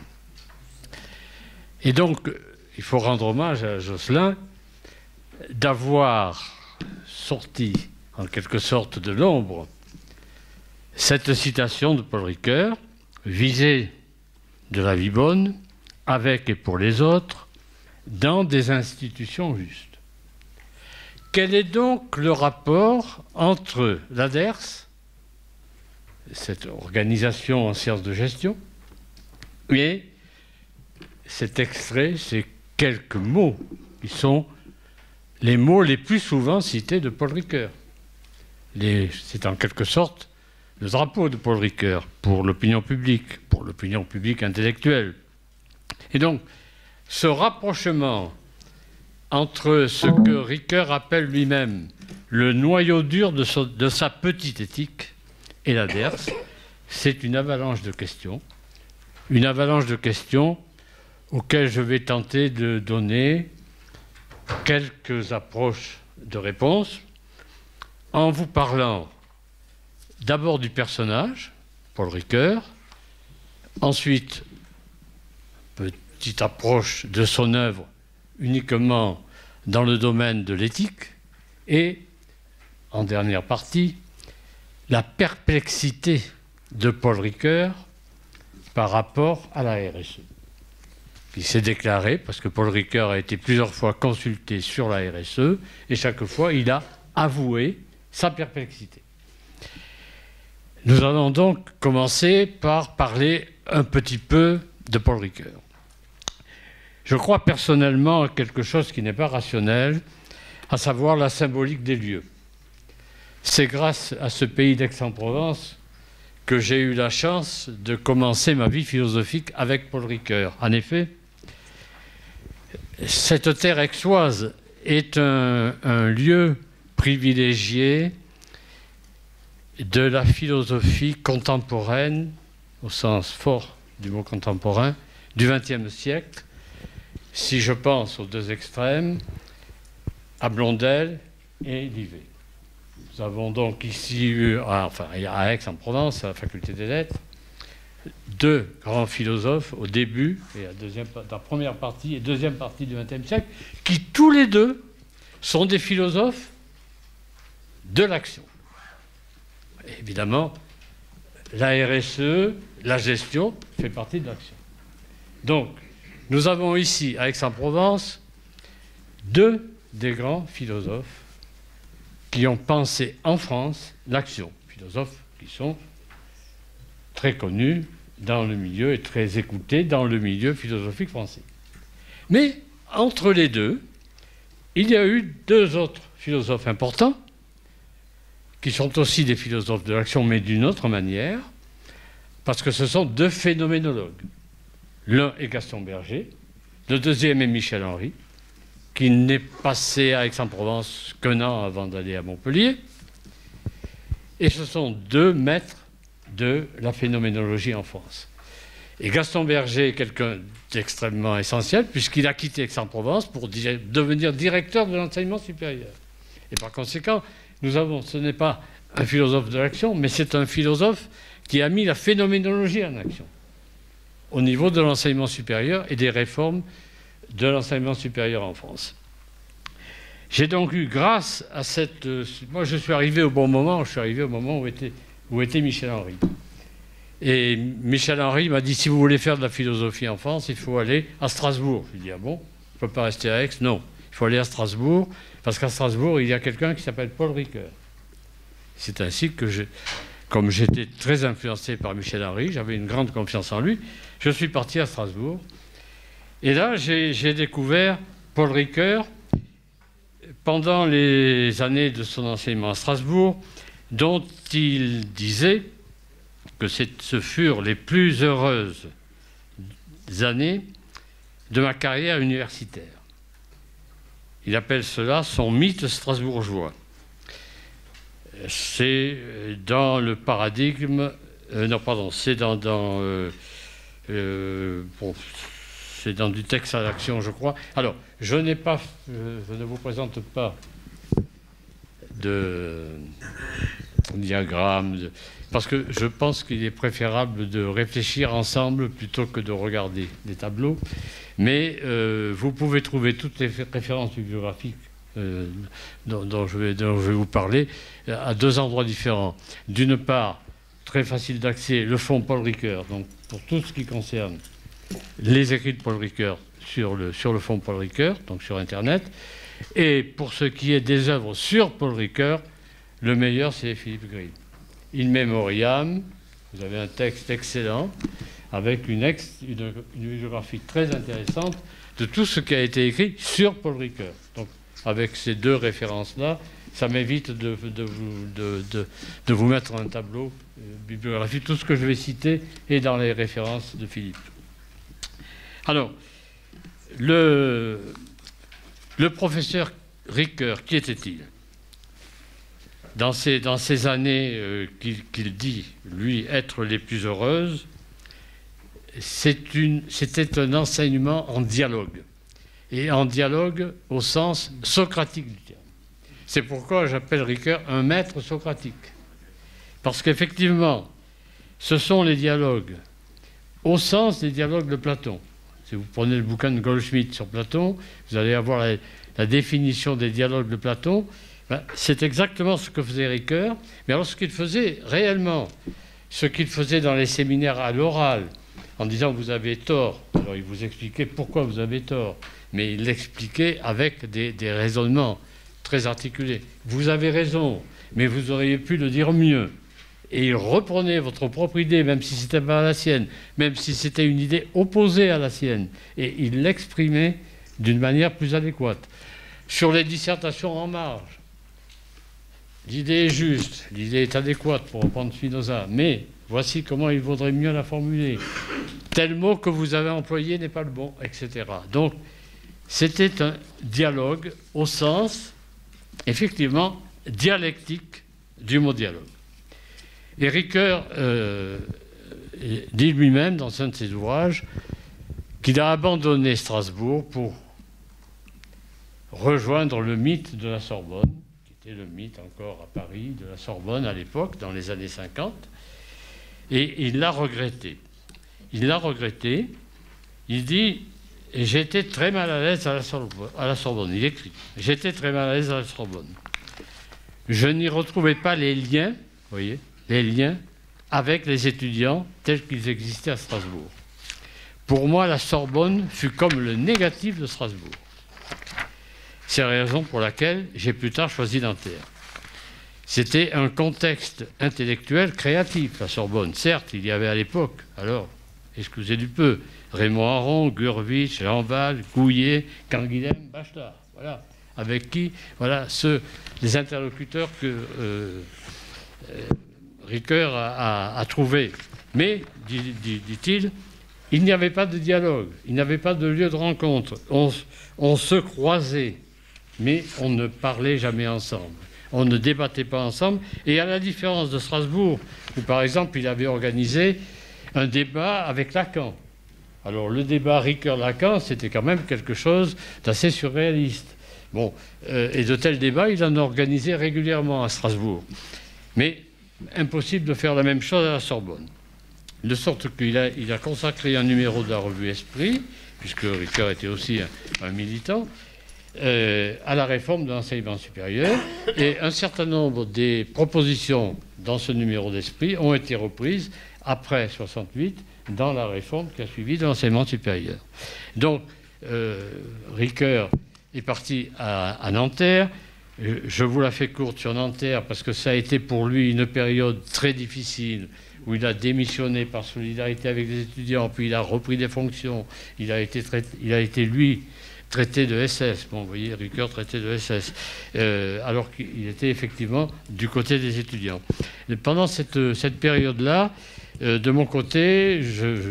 Et donc, il faut rendre hommage à Jocelyn d'avoir sorti, en quelque sorte, de l'ombre cette citation de Paul Ricoeur, visée de la vie bonne, avec et pour les autres, dans des institutions justes. Quel est donc le rapport entre la DERS, cette organisation en sciences de gestion, et cet extrait, ces quelques mots qui sont les mots les plus souvent cités de Paul Ricoeur. C'est en quelque sorte le drapeau de Paul Ricoeur pour l'opinion publique intellectuelle. Et donc, ce rapprochement entre ce que Ricoeur appelle lui-même le noyau dur de sa petite éthique et la DERS, c'est une avalanche de questions auxquelles je vais tenter de donner quelques approches de réponse en vous parlant d'abord du personnage, Paul Ricoeur, ensuite, petite approche de son œuvre uniquement dans le domaine de l'éthique, et, en dernière partie, la perplexité de Paul Ricoeur par rapport à la RSE. Il s'est déclaré, parce que Paul Ricoeur a été plusieurs fois consulté sur la RSE, et chaque fois, il a avoué sa perplexité. Nous allons donc commencer par parler un petit peu de Paul Ricoeur. Je crois personnellement à quelque chose qui n'est pas rationnel, à savoir la symbolique des lieux. C'est grâce à ce pays d'Aix-en-Provence que j'ai eu la chance de commencer ma vie philosophique avec Paul Ricoeur. En effet, cette terre aixoise est un lieu privilégié de la philosophie contemporaine, au sens fort du mot contemporain, du XXe siècle. Si je pense aux deux extrêmes, à Blondel et Livet. Nous avons donc ici eu, à Aix-en-Provence, à la faculté des lettres, deux grands philosopes au début, et la première partie et deuxième partie du XXe siècle, qui tous les deux sont des philosophes de l'action. Évidemment, la RSE, la gestion, fait partie de l'action. Donc, nous avons ici, à Aix-en-Provence, deux des grands philosophes qui ont pensé en France l'action. Philosophes qui sont très connus dans le milieu et très écoutés dans le milieu philosophique français. Mais entre les deux, il y a eu deux autres philosophes importants qui sont aussi des philosophes de l'action, mais d'une autre manière, parce que ce sont deux phénoménologues. L'un est Gaston Berger, le deuxième est Michel Henry, qui n'est passé à Aix-en-Provence qu'un an avant d'aller à Montpellier. Et ce sont deux maîtres de la phénoménologie en France. Et Gaston Berger est quelqu'un d'extrêmement essentiel, puisqu'il a quitté Aix-en-Provence pour devenir directeur de l'enseignement supérieur. Et par conséquent, ce n'est pas un philosophe de l'action, mais c'est un philosophe qui a mis la phénoménologie en action au niveau de l'enseignement supérieur et des réformes de l'enseignement supérieur en France. J'ai donc eu, grâce à cette... moi, je suis arrivé au bon moment, je suis arrivé au moment où était Michel Henry. Et Michel Henry m'a dit, si vous voulez faire de la philosophie en France, il faut aller à Strasbourg. Je lui ai dit, ah bon, je ne peux pas rester à Aix? Non, il faut aller à Strasbourg, parce qu'à Strasbourg, il y a quelqu'un qui s'appelle Paul Ricoeur. C'est ainsi que, comme j'étais très influencé par Michel Henry, j'avais une grande confiance en lui, je suis parti à Strasbourg. Et là, j'ai découvert Paul Ricoeur pendant les années de son enseignement à Strasbourg, dont il disait que ce furent les plus heureuses années de ma carrière universitaire. Il appelle cela son mythe strasbourgeois. C'est dans le paradigme... non, pardon, c'est c'est dans du texte à l'action, je crois. Alors, je ne vous présente pas de diagramme, parce que je pense qu'il est préférable de réfléchir ensemble plutôt que de regarder des tableaux. Mais vous pouvez trouver toutes les références bibliographiques dont je vais vous parler à deux endroits différents. D'une part, très facile d'accès, le fonds Paul Ricoeur, donc pour tout ce qui concerne les écrits de Paul Ricoeur sur le fonds Paul Ricoeur, donc sur Internet. Et pour ce qui est des œuvres sur Paul Ricoeur, le meilleur, c'est Philippe Grill. In Memoriam, vous avez un texte excellent, avec une bibliographie très intéressante de tout ce qui a été écrit sur Paul Ricoeur. Donc, avec ces deux références-là, ça m'évite de vous mettre un tableau bibliographique. Tout ce que je vais citer est dans les références de Philippe. Alors, le professeur Ricoeur, qui était-il? Dans ces années qu'il dit, lui, être les plus heureuses, c'était un enseignement en dialogue. Et en dialogue au sens socratique du terme. C'est pourquoi j'appelle Ricoeur un maître socratique. Parce qu'effectivement, ce sont les dialogues au sens des dialogues de Platon. Si vous prenez le bouquin de Goldschmidt sur Platon, vous allez avoir la définition des dialogues de Platon. Ben, c'est exactement ce que faisait Ricoeur. Mais alors ce qu'il faisait réellement, ce qu'il faisait dans les séminaires à l'oral, en disant vous avez tort, alors il vous expliquait pourquoi vous avez tort, mais il l'expliquait avec des raisonnements très articulés. Vous avez raison, mais vous auriez pu le dire mieux. Et il reprenait votre propre idée, même si c'était pas la sienne, même si c'était une idée opposée à la sienne, et il l'exprimait d'une manière plus adéquate. Sur les dissertations en marge, l'idée est juste, l'idée est adéquate pour reprendre Spinoza, mais voici comment il vaudrait mieux la formuler. Tel mot que vous avez employé n'est pas le bon, etc. Donc, c'était un dialogue au sens, effectivement, dialectique du mot dialogue. Et Ricoeur dit lui-même dans un de ses ouvrages qu'il a abandonné Strasbourg pour rejoindre le mythe de la Sorbonne, qui était le mythe encore à Paris de la Sorbonne à l'époque, dans les années 50, et il l'a regretté. Il l'a regretté, il dit « J'étais très mal à l'aise à la Sorbonne ». Il écrit « J'étais très mal à l'aise à la Sorbonne. Je n'y retrouvais pas les liens, vous voyez, les liens avec les étudiants tels qu'ils existaient à Strasbourg. Pour moi, la Sorbonne fut comme le négatif de Strasbourg. C'est la raison pour laquelle j'ai plus tard choisi Nanterre. C'était un contexte intellectuel créatif, la Sorbonne. Certes, il y avait à l'époque, alors, excusez du peu, Raymond Aron, Gurvitch, Lamval, Couillet, Canguilhem, Bachelard. Voilà. Avec qui, voilà, les interlocuteurs que Ricoeur a trouvés. Mais, dit-il, il n'y avait pas de dialogue, il n'y avait pas de lieu de rencontre. On se croisait, mais on ne parlait jamais ensemble. On ne débattait pas ensemble. Et à la différence de Strasbourg, où par exemple il avait organisé un débat avec Lacan. Alors le débat Ricoeur-Lacan, c'était quand même quelque chose d'assez surréaliste. Bon, et de tels débats, il en organisait régulièrement à Strasbourg. Mais impossible de faire la même chose à la Sorbonne. De sorte qu'il a consacré un numéro de la revue Esprit, puisque Ricoeur était aussi un militant, à la réforme de l'enseignement supérieur. Et un certain nombre des propositions dans ce numéro d'Esprit ont été reprises après 68 dans la réforme qui a suivi de l'enseignement supérieur. Donc, Ricoeur est parti à Nanterre. Je vous la fais courte sur Nanterre parce que ça a été pour lui une période très difficile où il a démissionné par solidarité avec les étudiants, puis il a repris des fonctions. Il a été lui, traité de SS. Bon, vous voyez, Ricoeur traité de SS, alors qu'il était effectivement du côté des étudiants. Et pendant cette période-là, de mon côté,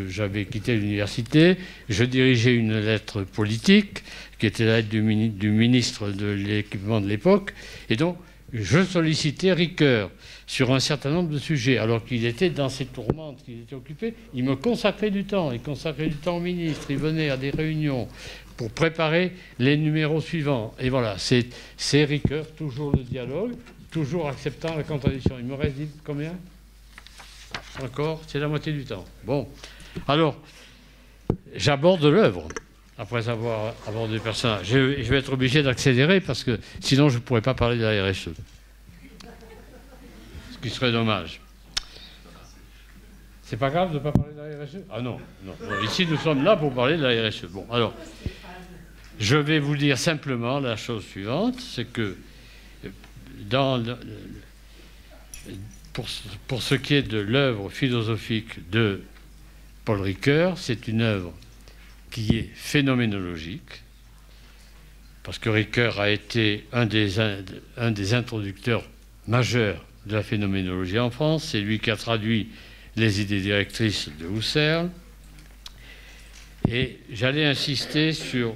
j'avais quitté l'université, je dirigeais une lettre politique, qui était la lettre du ministre de l'équipement de l'époque, et donc je sollicitais Ricoeur sur un certain nombre de sujets, alors qu'il était dans ces tourmentes, qu'il était occupé. Il me consacrait du temps, il consacrait du temps au ministre, il venait à des réunions pour préparer les numéros suivants. Et voilà, c'est Ricoeur, toujours le dialogue, toujours acceptant la contradiction. Il me reste dit combien ? Encore, c'est la moitié du temps. Bon, alors, j'aborde l'œuvre, après avoir abordé le personnage. Je vais être obligé d'accélérer, parce que sinon je ne pourrais pas parler de la RSE. Ce qui serait dommage. C'est pas grave de ne pas parler de la RSE ? Ah non, non. Ici, nous sommes là pour parler de la RSE. Bon, alors, je vais vous dire simplement la chose suivante, c'est que pour ce qui est de l'œuvre philosophique de Paul Ricoeur, c'est une œuvre qui est phénoménologique, parce que Ricoeur a été un des introducteurs majeurs de la phénoménologie en France. C'est lui qui a traduit les idées directrices de Husserl. Et j'allais insister sur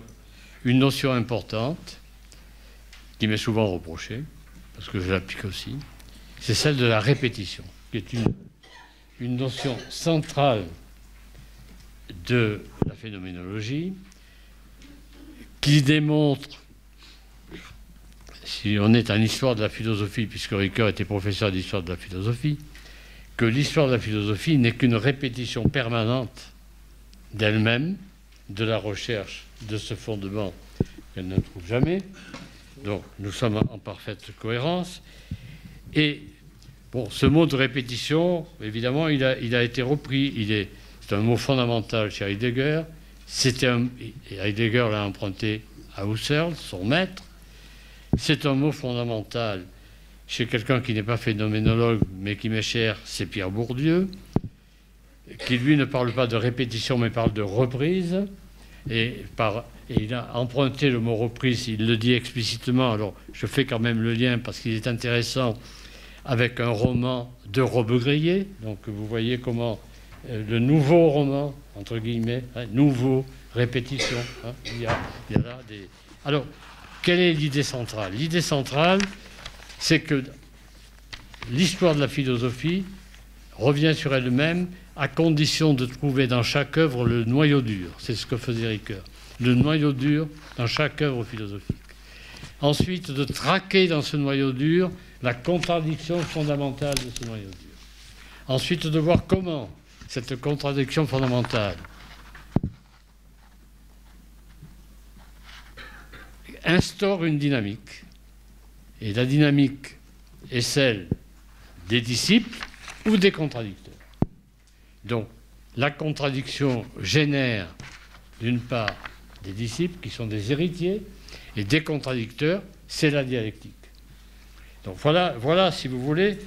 une notion importante qui m'est souvent reprochée, parce que je l'applique aussi, c'est celle de la répétition, qui est une notion centrale de la phénoménologie, qui démontre, si on est en histoire de la philosophie, puisque Ricoeur était professeur d'histoire de la philosophie, que l'histoire de la philosophie n'est qu'une répétition permanente d'elle-même, de la recherche de ce fondement qu'elle ne trouve jamais. Donc nous sommes en parfaite cohérence. Et bon, ce mot de répétition, évidemment, il a été repris. C'est un mot fondamental chez Heidegger. Et Heidegger l'a emprunté à Husserl, son maître. C'est un mot fondamental chez quelqu'un qui n'est pas phénoménologue, mais qui m'est cher, c'est Pierre Bourdieu, qui lui ne parle pas de répétition, mais parle de reprise. Et il a emprunté le mot reprise, il le dit explicitement. Alors je fais quand même le lien parce qu'il est intéressant avec un roman de Robbe-Grillet. Donc vous voyez comment le nouveau roman, entre guillemets, nouveau, répétition, il y a là des... Alors, quelle est l'idée centrale ? L'idée centrale, c'est que l'histoire de la philosophie revient sur elle-même à condition de trouver dans chaque œuvre le noyau dur. C'est ce que faisait Ricoeur. Le noyau dur dans chaque œuvre philosophique. Ensuite, de traquer dans ce noyau dur la contradiction fondamentale de ce noyau dur. Ensuite, de voir comment cette contradiction fondamentale instaure une dynamique. Et la dynamique est celle des disciples ou des contradicteurs. Donc, la contradiction génère, d'une part, des disciples qui sont des héritiers, et des contradicteurs, c'est la dialectique. Donc voilà, si vous voulez,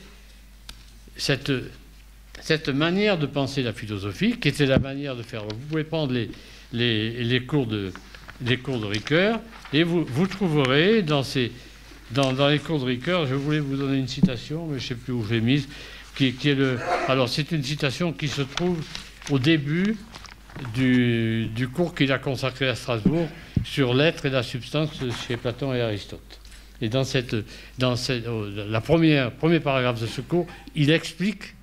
cette manière de penser la philosophie, qui était la manière de faire. Vous pouvez prendre les cours de Ricoeur, et vous trouverez dans les cours de Ricoeur, je voulais vous donner une citation, mais je ne sais plus où je l'ai mise, alors c'est une citation qui se trouve au début du cours qu'il a consacré à Strasbourg sur l'être et la substance chez Platon et Aristote. Et dans le premier paragraphe de ce cours, il explique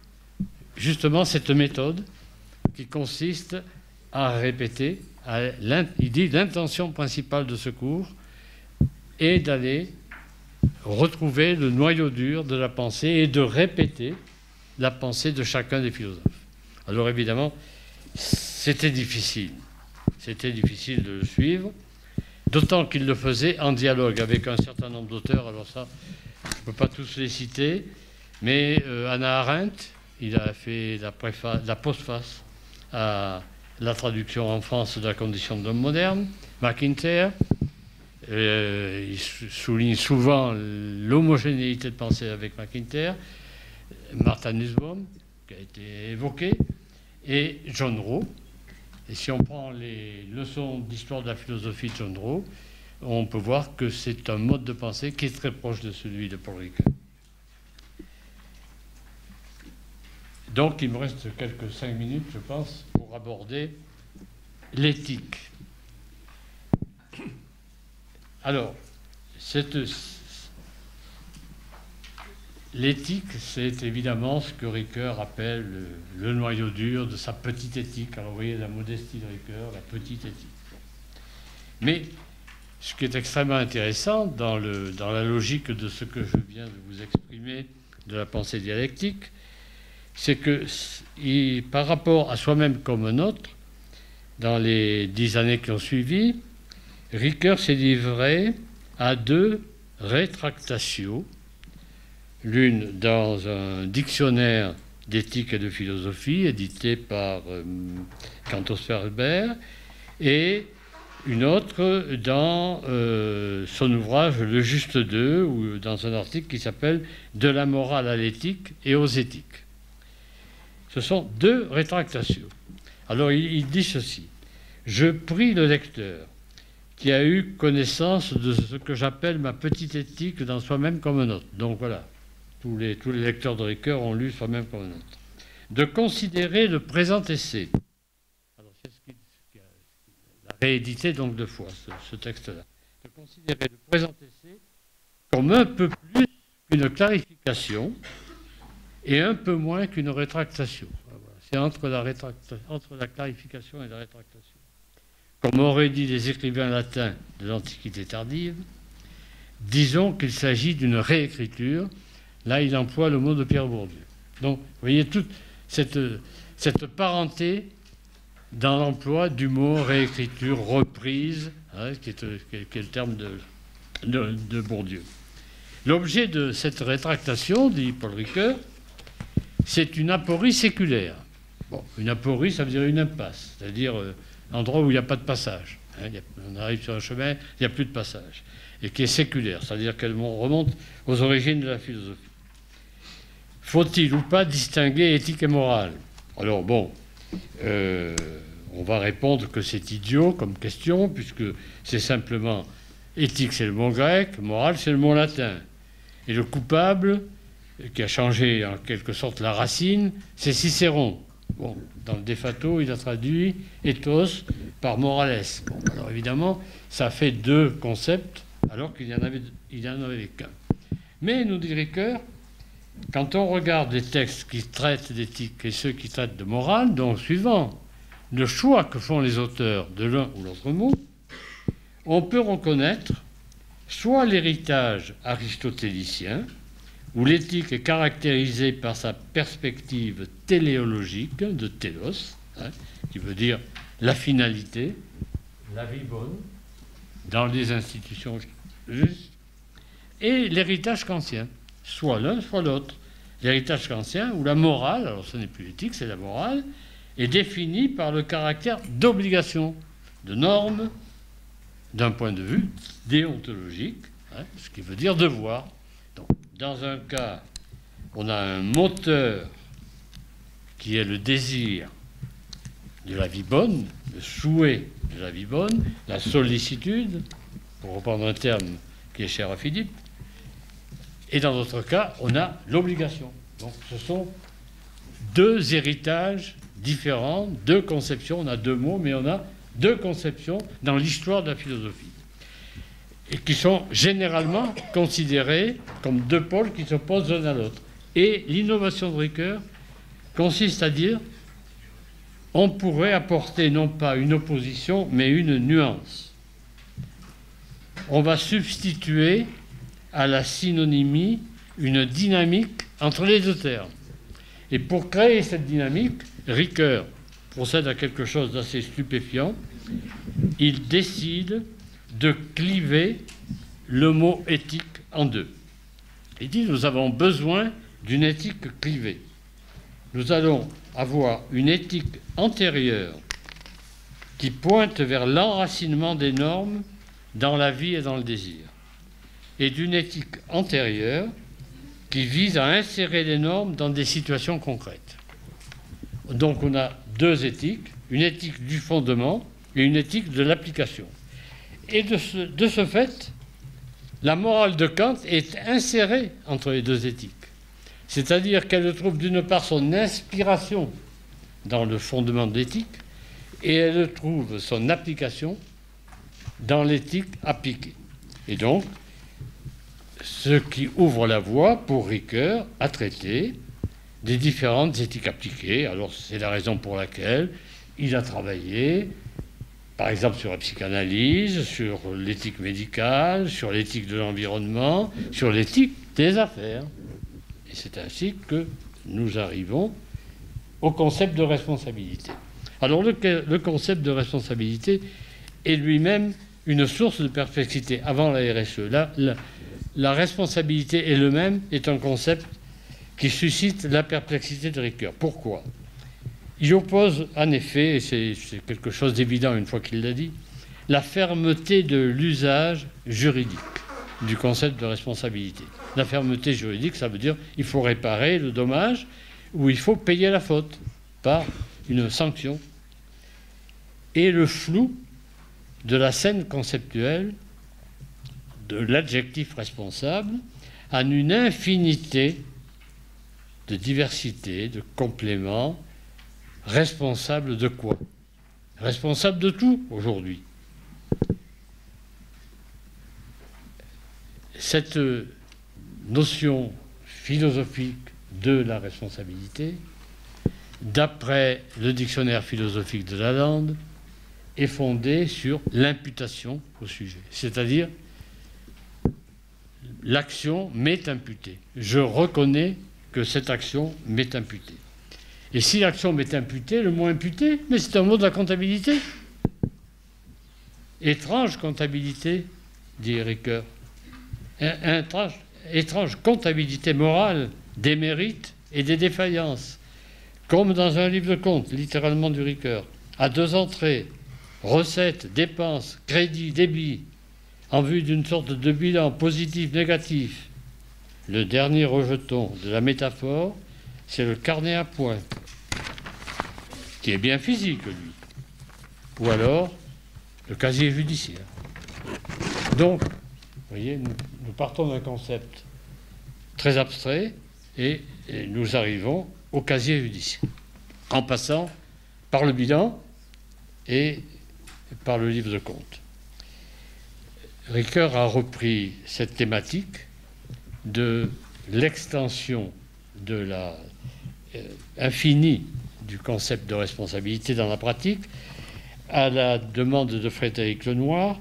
justement cette méthode qui consiste à répéter. Il dit l'intention principale de ce cours et d'aller retrouver le noyau dur de la pensée et de répéter la pensée de chacun des philosophes. Alors évidemment, c'était difficile. C'était difficile de le suivre, d'autant qu'il le faisait en dialogue avec un certain nombre d'auteurs. Alors ça, je ne peux pas tous les citer, mais Hannah Arendt, il a fait la postface à la traduction en France de la condition de l'homme moderne. McIntyre, il souligne souvent l'homogénéité de pensée avec McIntyre. Martha Nussbaum, qui a été évoqué, et John Rowe. Et si on prend les leçons d'histoire de la philosophie de John Rowe, on peut voir que c'est un mode de pensée qui est très proche de celui de Paul Ricoeur. Donc il me reste quelques 5 minutes, je pense, pour aborder l'éthique. Alors, l'éthique, c'est évidemment ce que Ricoeur appelle le noyau dur de sa petite éthique. Alors vous voyez la modestie de Ricoeur, la petite éthique. Mais ce qui est extrêmement intéressant dans la logique de ce que je viens de vous exprimer, de la pensée dialectique, c'est que par rapport à soi-même comme un autre, dans les 10 années qui ont suivi, Ricoeur s'est livré à 2 rétractations, l'une dans un dictionnaire d'éthique et de philosophie édité par Cantos Ferber, et une autre dans son ouvrage Le Juste deux, ou dans un article qui s'appelle « De la morale à l'éthique et aux éthiques ». Ce sont 2 rétractations. Alors il dit ceci: « Je prie le lecteur qui a eu connaissance de ce que j'appelle ma petite éthique dans Soi-même comme un autre. » Donc voilà, tous les lecteurs de Ricoeur ont lu Soi-même comme un autre. De considérer le présent essai. Alors c'est ce qu'il a réédité donc 2 fois, ce texte-là. De considérer le présent essai comme un peu plus qu'une clarification et un peu moins qu'une rétractation. Voilà. C'est entre la clarification et la rétractation. Comme auraient dit les écrivains latins de l'Antiquité tardive, disons qu'il s'agit d'une réécriture. Là, il emploie le mot de Pierre Bourdieu. Donc, vous voyez toute cette parenté dans l'emploi du mot réécriture, reprise, hein, qui est le terme de Bourdieu. L'objet de cette rétractation, dit Paul Ricoeur, c'est une aporie séculaire. Bon, une aporie, ça veut dire une impasse, c'est-à-dire l'endroit où il n'y a pas de passage. Hein, on arrive sur un chemin, il n'y a plus de passage. Et qui est séculaire, c'est-à-dire qu'elle remonte aux origines de la philosophie. Faut-il ou pas distinguer éthique et morale? Alors bon, on va répondre que c'est idiot comme question, puisque c'est simplement éthique, c'est le mot grec, morale, c'est le mot latin. Et le coupable, qui a changé en quelque sorte la racine, c'est Cicéron. Bon, dans le De Fato, il a traduit ethos par morales. Bon, alors évidemment, ça fait 2 concepts, alors qu'il n'y en avait qu'un. Mais, nous dit Ricoeur, quand on regarde les textes qui traitent d'éthique et ceux qui traitent de morale, donc suivant le choix que font les auteurs de l'un ou l'autre mot, on peut reconnaître soit l'héritage aristotélicien, où l'éthique est caractérisée par sa perspective téléologique de télos, hein, qui veut dire la finalité, la vie bonne, dans les institutions justes, et l'héritage kantien, soit l'un, soit l'autre. L'héritage kantien, où la morale, alors ce n'est plus l'éthique, c'est la morale, est définie par le caractère d'obligation, de norme, d'un point de vue déontologique, hein, ce qui veut dire devoir. Donc, dans un cas, on a un moteur qui est le désir de la vie bonne, le souhait de la vie bonne, la sollicitude, pour reprendre un terme qui est cher à Philippe. Et dans d'autres cas, on a l'obligation. Donc ce sont 2 héritages différents, 2 conceptions. On a 2 mots, mais on a 2 conceptions dans l'histoire de la philosophie. Et qui sont généralement considérées comme 2 pôles qui s'opposent l'un à l'autre. Et l'innovation de Ricoeur consiste à dire on pourrait apporter non pas une opposition, mais une nuance. on va substituer à la synonymie une dynamique entre les deux termes. Et pour créer cette dynamique, Ricoeur procède à quelque chose d'assez stupéfiant. Il décide de cliver le mot éthique en deux. Il dit, nous avons besoin d'une éthique clivée. Nous allons avoir une éthique antérieure qui pointe vers l'enracinement des normes dans la vie et dans le désir, et d'une éthique antérieure qui vise à insérer les normes dans des situations concrètes. Donc on a deux éthiques, une éthique du fondement et une éthique de l'application. Et de ce fait, la morale de Kant est insérée entre les deux éthiques. C'est-à-dire qu'elle trouve d'une part son inspiration dans le fondement de l'éthique et elle trouve son application dans l'éthique appliquée. Et donc, ce qui ouvre la voie pour Ricoeur à traiter des différentes éthiques appliquées. Alors, c'est la raison pour laquelle il a travaillé, par exemple, sur la psychanalyse, sur l'éthique médicale, sur l'éthique de l'environnement, sur l'éthique des affaires. Et c'est ainsi que nous arrivons au concept de responsabilité. Alors, le concept de responsabilité est lui-même une source de perplexité avant la RSE. La responsabilité elle-même est un concept qui suscite la perplexité de Ricoeur. Pourquoi ? Il oppose, en effet, et c'est quelque chose d'évident une fois qu'il l'a dit, la fermeté de l'usage juridique du concept de responsabilité. La fermeté juridique, ça veut dire qu'il faut réparer le dommage ou il faut payer la faute par une sanction. Et le flou de la scène conceptuelle de l'adjectif responsable en une infinité de diversité, de compléments. Responsable de quoi ? Responsable de tout aujourd'hui. Cette notion philosophique de la responsabilité, d'après le dictionnaire philosophique de Lalande, est fondée sur l'imputation au sujet. C'est-à-dire, l'action m'est imputée. Je reconnais que cette action m'est imputée. Et si l'action m'est imputée, le mot imputé, mais c'est un mot de la comptabilité. Étrange comptabilité, dit Ricoeur. Étrange comptabilité morale des mérites et des défaillances. Comme dans un livre de compte, littéralement du Ricoeur, à deux entrées, recettes, dépenses, crédits, débits, en vue d'une sorte de bilan positif, négatif. Le dernier rejeton de la métaphore, c'est le carnet à points, qui est bien physique, lui. Ou alors, le casier judiciaire. Donc, vous voyez, nous partons d'un concept très abstrait et nous arrivons au casier judiciaire, en passant par le bilan et par le livre de compte. Ricoeur a repris cette thématique de l'extension de la infinie du concept de responsabilité dans la pratique, à la demande de Frédéric Lenoir,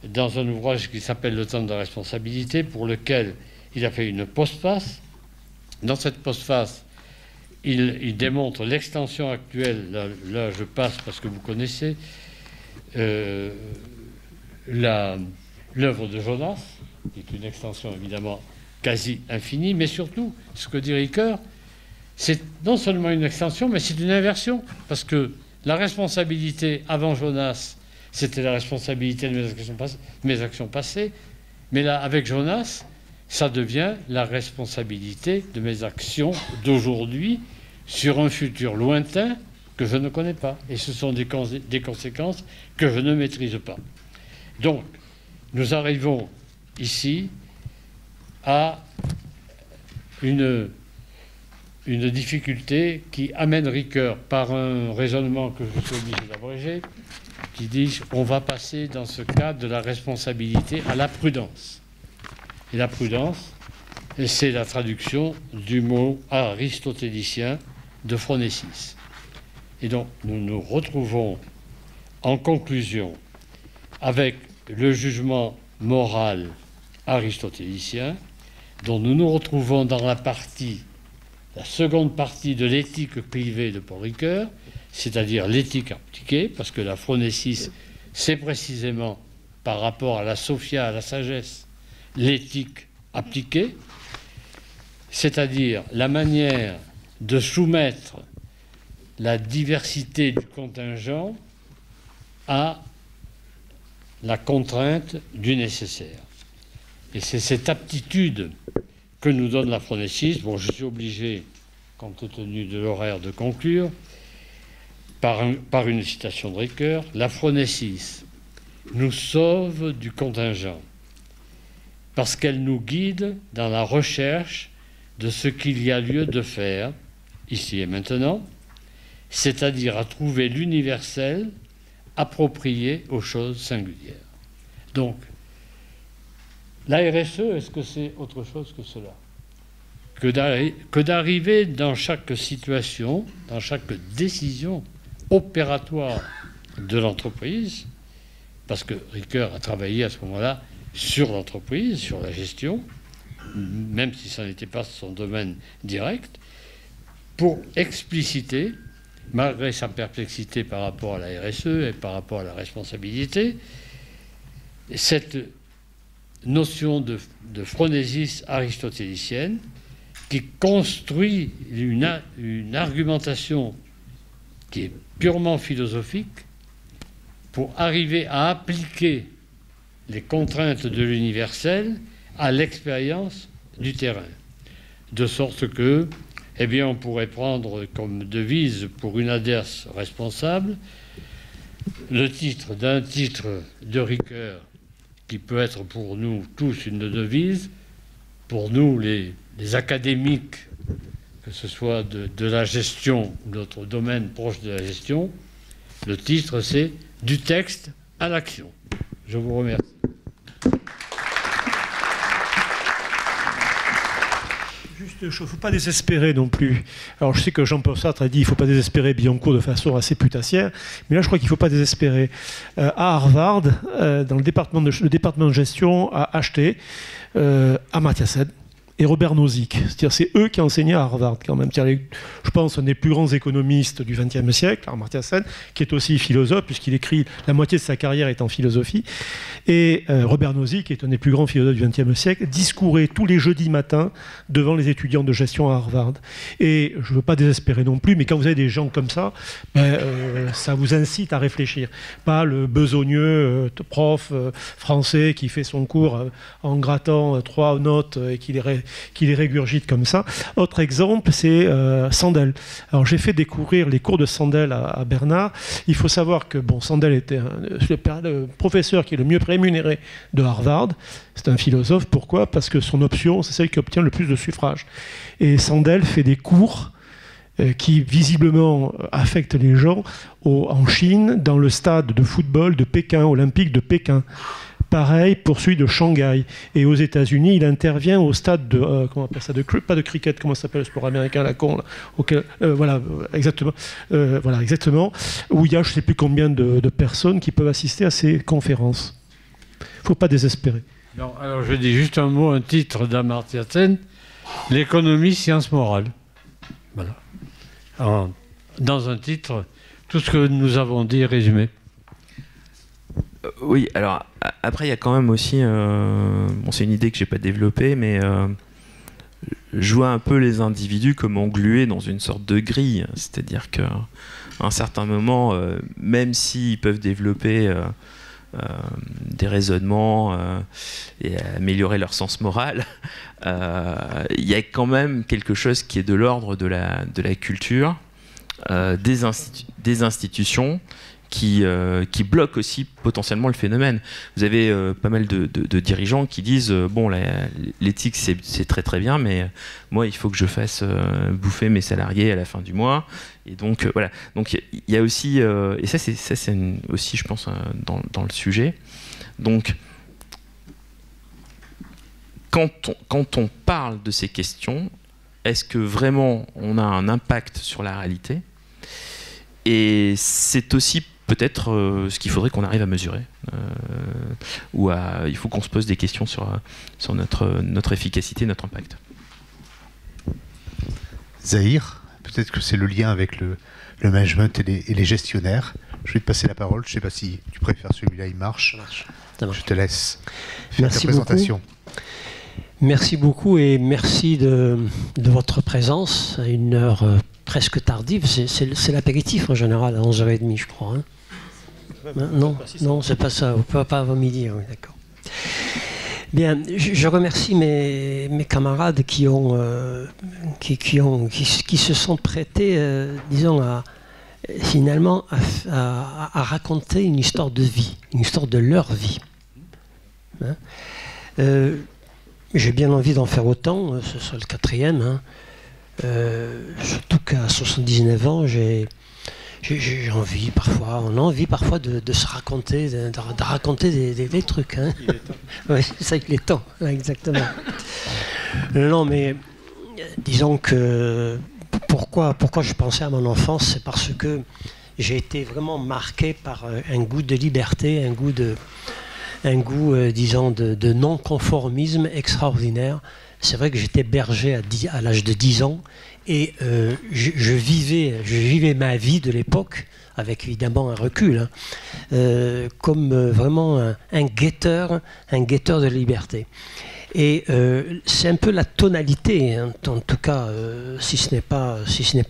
dans un ouvrage qui s'appelle Le temps de la responsabilité, pour lequel il a fait une postface. Dans cette postface, il démontre l'extension actuelle, là je passe parce que vous connaissez, l'œuvre de Jonas, qui est une extension évidemment quasi infinie, mais surtout, ce que dit Ricoeur, c'est non seulement une extension, mais c'est une inversion. Parce que la responsabilité avant Jonas, c'était la responsabilité de mes actions passées. Mais là, avec Jonas, ça devient la responsabilité de mes actions d'aujourd'hui sur un futur lointain que je ne connais pas. Et ce sont des conséquences que je ne maîtrise pas. Donc, nous arrivons ici à une difficulté qui amène Ricoeur par un raisonnement que je suis obligé d'abréger, qui dit on va passer dans ce cas de la responsabilité à la prudence. Et la prudence, c'est la traduction du mot aristotélicien de Phronésis. Et donc nous nous retrouvons en conclusion avec le jugement moral aristotélicien, dont nous nous retrouvons dans la seconde partie de l'éthique privée de Paul Ricoeur, c'est-à-dire l'éthique appliquée, parce que la phronésis, c'est précisément par rapport à la sophia, à la sagesse, l'éthique appliquée, c'est-à-dire la manière de soumettre la diversité du contingent à la contrainte du nécessaire. Et c'est cette aptitude que nous donne la phronésis. Bon, je suis obligé, compte tenu de l'horaire, de conclure par une citation de Ricoeur. La phronésis nous sauve du contingent parce qu'elle nous guide dans la recherche de ce qu'il y a lieu de faire, ici et maintenant, c'est-à-dire à trouver l'universel approprié aux choses singulières. Donc, la RSE, est-ce que c'est autre chose que cela? Que d'arriver dans chaque situation, dans chaque décision opératoire de l'entreprise, parce que Ricoeur a travaillé à ce moment-là sur l'entreprise, sur la gestion, même si ça n'était pas son domaine direct, pour expliciter, malgré sa perplexité par rapport à la RSE et par rapport à la responsabilité, cette notion de phronésis aristotélicienne qui construit une argumentation qui est purement philosophique pour arriver à appliquer les contraintes de l'universel à l'expérience du terrain. De sorte que, eh bien, on pourrait prendre comme devise pour une adverse responsable le titre d'un titre de Ricoeur qui peut être pour nous tous une devise, pour nous les académiques, que ce soit de la gestion ou d'autres domaines proches de la gestion. Le titre, c'est « Du texte à l'action ». Je vous remercie. Juste, il ne faut pas désespérer non plus. Alors, je sais que Jean-Paul Sartre a dit qu'il ne faut pas désespérer Billancourt de façon assez putassière, mais là, je crois qu'il ne faut pas désespérer. À Harvard, dans le département de gestion a acheté Amartya Sen et Robert Nozick. C'est-à-dire, c'est eux qui enseignaient à Harvard, quand même. Je pense un des plus grands économistes du XXe siècle, Amartya Sen, qui est aussi philosophe, puisqu'il écrit la moitié de sa carrière est en philosophie. Et Robert Nozick, qui est un des plus grands philosophes du XXe siècle, discourait tous les jeudis matins devant les étudiants de gestion à Harvard. Et je ne veux pas désespérer non plus, mais quand vous avez des gens comme ça, ça vous incite à réfléchir. Pas le besogneux prof français qui fait son cours en grattant 3 notes et qui les régurgite comme ça. Autre exemple, c'est Sandel. Alors j'ai fait découvrir les cours de Sandel à Bernard. Il faut savoir que Sandel était le professeur qui est le mieux rémunéré de Harvard. C'est un philosophe. Pourquoi? Parce que son option, c'est celle qui obtient le plus de suffrages. Et Sandel fait des cours qui visiblement affectent les gens en Chine, dans le stade de football de Pékin, olympique de Pékin. Pareil pour celui de Shanghai. Et aux États-Unis, il intervient au stade de comment on appelle ça, pas de cricket, comment ça s'appelle le sport américain, la con, là, voilà, exactement, où il y a je ne sais plus combien de personnes qui peuvent assister à ces conférences. Il ne faut pas désespérer. Non, alors je dis juste un mot, un titre d'Amartya Sen, l'économie, science morale. Voilà. Alors, dans un titre, tout ce que nous avons dit résumé. Oui, alors après il y a quand même aussi, c'est une idée que j'ai pas développée, mais je vois un peu les individus comme englués dans une sorte de grille, c'est-à-dire qu'à un certain moment, même s'ils peuvent développer des raisonnements et améliorer leur sens moral, il y a quand même quelque chose qui est de l'ordre de la culture, des institutions qui bloquent aussi potentiellement le phénomène. Vous avez pas mal de dirigeants qui disent l'éthique c'est très très bien, mais moi il faut que je fasse bouffer mes salariés à la fin du mois. Et donc voilà. Donc il y a aussi et ça c'est aussi je pense dans le sujet. Donc quand on parle de ces questions, est-ce que vraiment on a un impact sur la réalité? Et c'est aussi peut-être ce qu'il faudrait qu'on arrive à mesurer. Il faut qu'on se pose des questions sur notre efficacité, notre impact. Zahir, peut-être que c'est le lien avec le management et les gestionnaires. Je vais te passer la parole. Je ne sais pas si tu préfères celui-là, il marche. Ça marche. Je te laisse faire Merci ta présentation. beaucoup. Merci beaucoup et merci de votre présence à une heure presque tardive. C'est l'apéritif en général, à 11h30, je crois. Hein. Non, c'est pas ça. On peut pas avant midi. Oui, d'accord. Bien, je remercie mes camarades qui se sont prêtés, disons, finalement à raconter une histoire de vie, une histoire de leur vie. Hein. J'ai bien envie d'en faire autant, ce sera le 4e. Hein. Surtout qu'à 79 ans, j'ai envie parfois, on a envie parfois de se raconter, de raconter des trucs. Hein. Il est temps. Oui, c'est ça, il est temps, exactement. Non, mais disons que pourquoi je pensais à mon enfance, c'est parce que j'ai été vraiment marqué par un goût de liberté, un goût, disons, de non-conformisme extraordinaire. C'est vrai que j'étais berger à l'âge de 10 ans et je vivais ma vie de l'époque, avec évidemment un recul, hein, comme vraiment un guetteur de liberté. Et c'est un peu la tonalité, hein, en tout cas, si ce n'est pas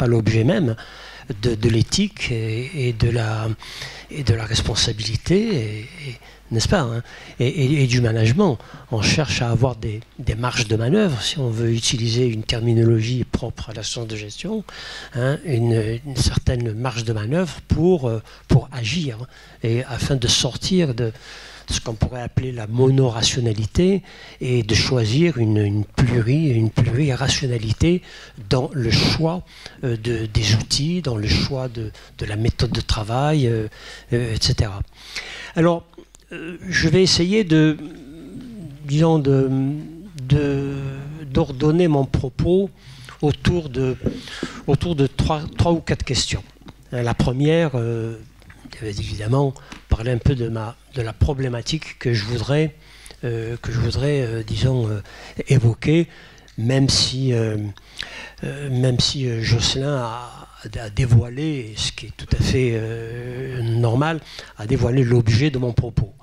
l'objet même, de l'éthique et de la responsabilité, n'est-ce pas, hein, et du management. On cherche à avoir des marges de manœuvre, si on veut utiliser une terminologie propre à la science de gestion, hein, une certaine marge de manœuvre pour agir, et afin de sortir de ce qu'on pourrait appeler la monorationalité et de choisir une plurirationalité dans le choix des outils, dans le choix de la méthode de travail, etc. Alors, je vais essayer d'ordonner mon propos autour de 3 ou 4 questions. La première, évidemment, parler un peu de la problématique que je voudrais, disons, évoquer, même si Jocelyn a dévoilé, ce qui est tout à fait normal, a dévoilé l'objet de mon propos.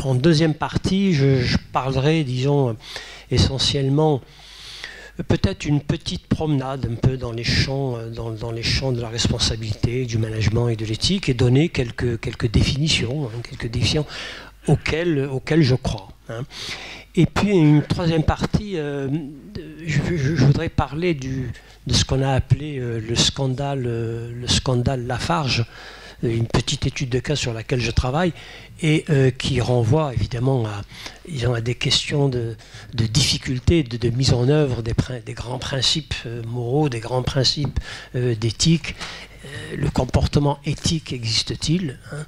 En deuxième partie, je parlerai, disons, essentiellement, peut-être une petite promenade un peu dans les champs de la responsabilité, du management et de l'éthique, et donner quelques définitions, auxquelles je crois. Hein. Et puis une troisième partie, je voudrais parler de ce qu'on a appelé le scandale Lafarge, une petite étude de cas sur laquelle je travaille et qui renvoie évidemment à des questions de difficulté, de mise en œuvre des grands principes moraux, des grands principes d'éthique. Le comportement éthique existe-t-il, hein?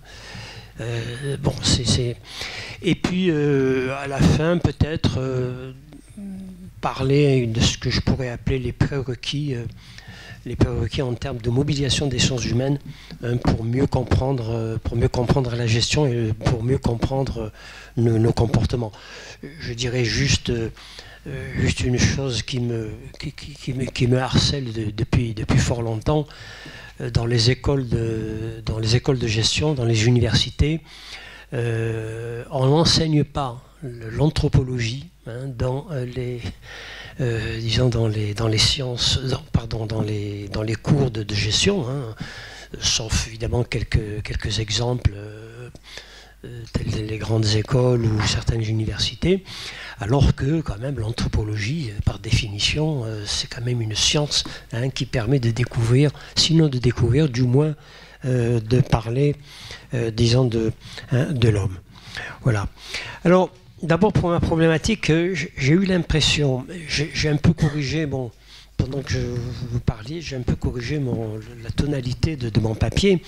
Et puis à la fin peut-être parler de ce que je pourrais appeler les prérequis en termes de mobilisation des sciences humaines, hein, pour mieux comprendre la gestion et pour mieux comprendre nos comportements. Je dirais juste une chose qui me harcèle depuis fort longtemps. Dans les écoles de gestion, dans les universités, on n'enseigne pas l'anthropologie, hein, dans les sciences, dans les cours de gestion, hein, sauf évidemment quelques exemples tels les grandes écoles ou certaines universités, alors que quand même l'anthropologie, par définition, c'est quand même une science, hein, qui permet de découvrir, sinon de découvrir, du moins de parler, disons, de l'homme. Voilà. Alors, d'abord pour ma problématique, j'ai eu l'impression, j'ai un peu corrigé, pendant que vous parliez, j'ai un peu corrigé la tonalité de mon papier.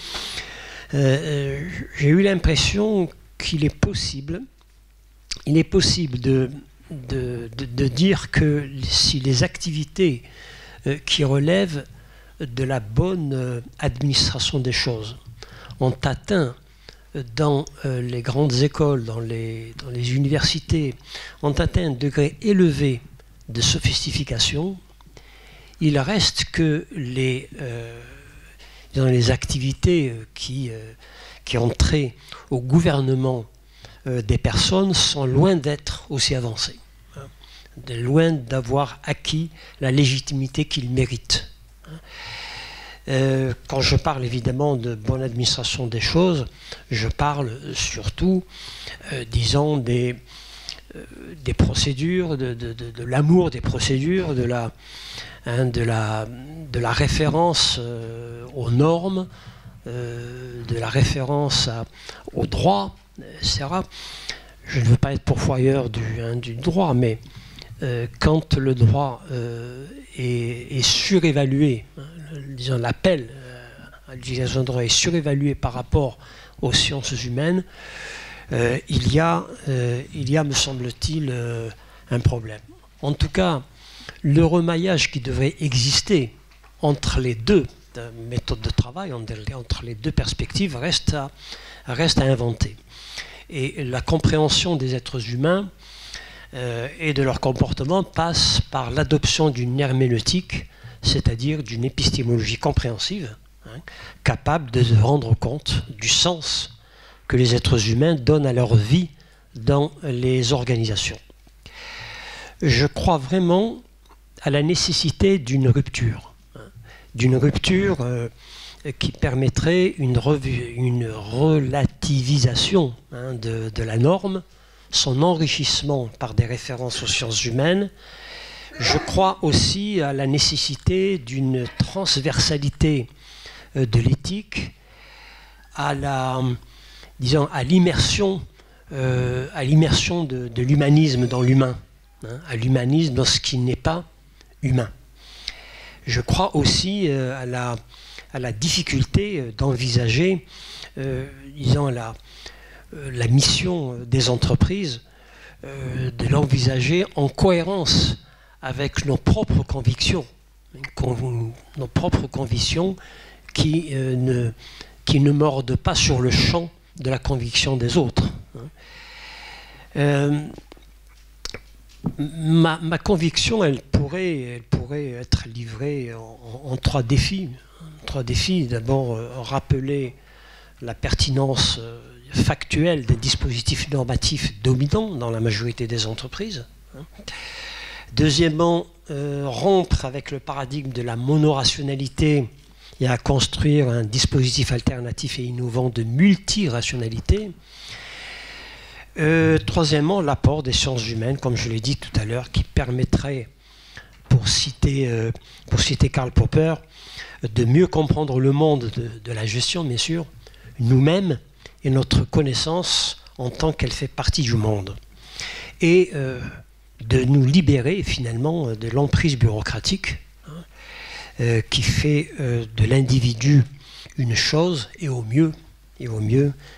J'ai eu l'impression qu'il est possible de dire que si les activités qui relèvent de la bonne administration des choses ont atteint dans les grandes écoles, dans les universités, ont atteint un degré élevé de sophistication, il reste que les activités qui ont trait au gouvernement des personnes sont loin d'être aussi avancées, hein, loin d'avoir acquis la légitimité qu'ils méritent. Quand je parle évidemment de bonne administration des choses, je parle surtout, disons, des procédures, de l'amour des procédures, de la référence aux normes, de la référence au droit, etc. Je ne veux pas être pourvoyeur du droit, mais quand le droit est surévalué, hein, disons l'appel à l'utilisation du droit est surévalué par rapport aux sciences humaines, il y a, me semble-t-il, un problème. En tout cas, le remaillage qui devrait exister entre les deux méthodes de travail, entre les deux perspectives, reste à inventer. Et la compréhension des êtres humains et de leur comportement passe par l'adoption d'une herméneutique, c'est-à-dire d'une épistémologie compréhensive, hein, capable de se rendre compte du sens que les êtres humains donnent à leur vie dans les organisations. Je crois vraiment à la nécessité d'une rupture, qui permettrait une relativisation, hein, de la norme, son enrichissement par des références aux sciences humaines. Je crois aussi à la nécessité d'une transversalité de l'éthique, à l'immersion de l'humanisme dans l'humain, hein, à l'humanisme dans ce qui n'est pas humain. Je crois aussi à la difficulté d'envisager, la mission des entreprises, de l'envisager en cohérence avec nos propres convictions, qui ne mordent pas sur le champ de la conviction des autres. Ma conviction, elle pourrait être livrée en trois défis. D'abord, rappeler la pertinence factuelle des dispositifs normatifs dominants dans la majorité des entreprises. Deuxièmement, rompre avec le paradigme de la monorationalité et à construire un dispositif alternatif et innovant de multirationalité. Troisièmement, l'apport des sciences humaines, comme je l'ai dit tout à l'heure, qui permettrait, pour citer Karl Popper, de mieux comprendre le monde de la gestion, bien sûr, nous-mêmes et notre connaissance en tant qu'elle fait partie du monde. Et de nous libérer finalement de l'emprise bureaucratique, hein, qui fait de l'individu une chose et au mieux,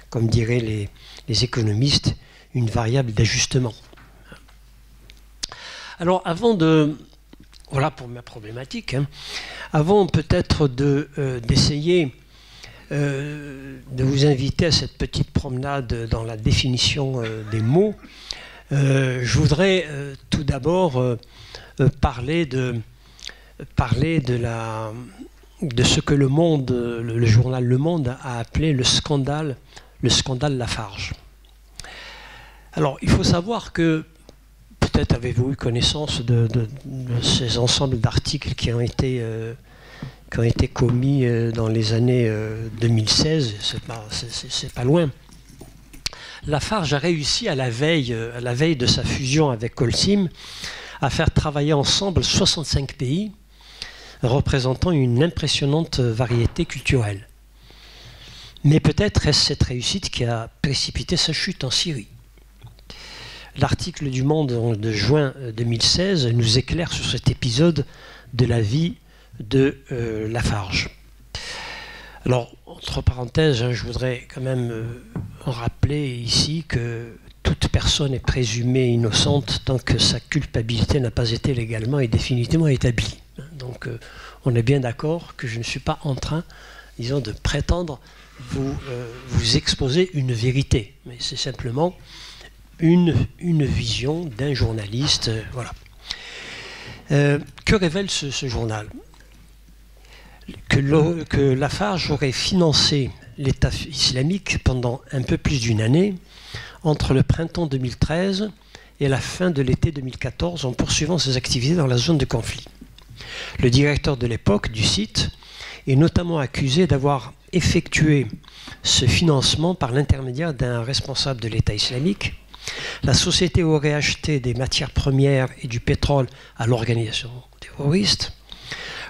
comme diraient les économistes, une variable d'ajustement. Alors avant de... Voilà pour ma problématique. Hein. Avant peut-être d'essayer de vous inviter à cette petite promenade dans la définition des mots, je voudrais tout d'abord parler de ce que le journal Le Monde a appelé le scandale Lafarge. Alors, il faut savoir que, peut-être avez-vous eu connaissance de ces ensembles d'articles qui ont été commis dans les années 2016, c'est pas loin. Lafarge a réussi à la veille de sa fusion avec Holcim à faire travailler ensemble 65 pays représentant une impressionnante variété culturelle. Mais peut-être est-ce cette réussite qui a précipité sa chute en Syrie. L'article du Monde de juin 2016 nous éclaire sur cet épisode de la vie de Lafarge. Alors, entre parenthèses, hein, je voudrais quand même rappeler ici que toute personne est présumée innocente tant que sa culpabilité n'a pas été légalement et définitivement établie. Donc, on est bien d'accord que je ne suis pas en train disons, de prétendre vous exposer une vérité, mais c'est simplement une vision d'un journaliste. Voilà. Que révèle ce journal? Que Lafarge aurait financé l'État islamique pendant un peu plus d'une année, entre le printemps 2013 et la fin de l'été 2014, en poursuivant ses activités dans la zone de conflit. Le directeur de l'époque du site est notamment accusé d'avoir effectué ce financement par l'intermédiaire d'un responsable de l'État islamique. La société aurait acheté des matières premières et du pétrole à l'organisation terroriste.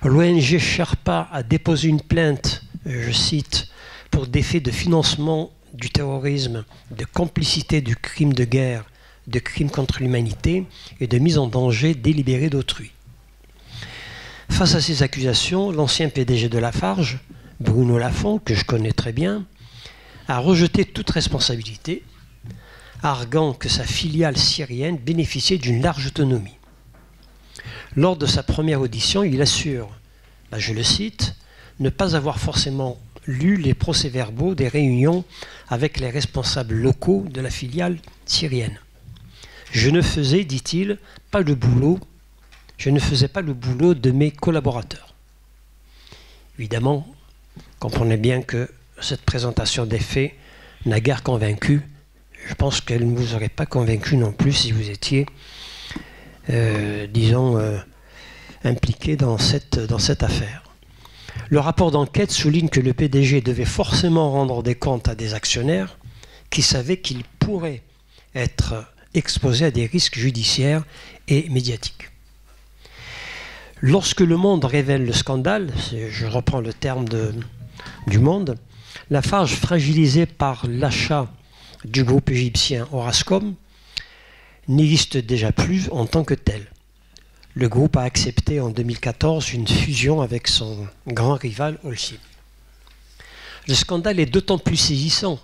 L'ONG Sherpa a déposé une plainte, je cite, pour des faits de financement du terrorisme, de complicité du crime de guerre, de crimes contre l'humanité et de mise en danger délibérée d'autrui. Face à ces accusations, l'ancien PDG de Lafarge, Bruno Lafont, que je connais très bien, a rejeté toute responsabilité, arguant que sa filiale syrienne bénéficiait d'une large autonomie. Lors de sa première audition, il assure, je le cite, ne pas avoir forcément lu les procès-verbaux des réunions avec les responsables locaux de la filiale syrienne. Je ne faisais, dit-il, pas le boulot de mes collaborateurs. Évidemment, comprenez bien que cette présentation des faits n'a guère convaincu. Je pense qu'elle ne vous aurait pas convaincu non plus si vous étiez, impliqué dans cette affaire. Le rapport d'enquête souligne que le PDG devait forcément rendre des comptes à des actionnaires qui savaient qu'ils pourraient être exposés à des risques judiciaires et médiatiques. Lorsque Le Monde révèle le scandale, je reprends le terme du Monde, Lafarge, fragilisé par l'achat du groupe égyptien Orascom, n'existe déjà plus en tant que tel. Le groupe a accepté en 2014 une fusion avec son grand rival Holcim. Le scandale est d'autant plus saisissant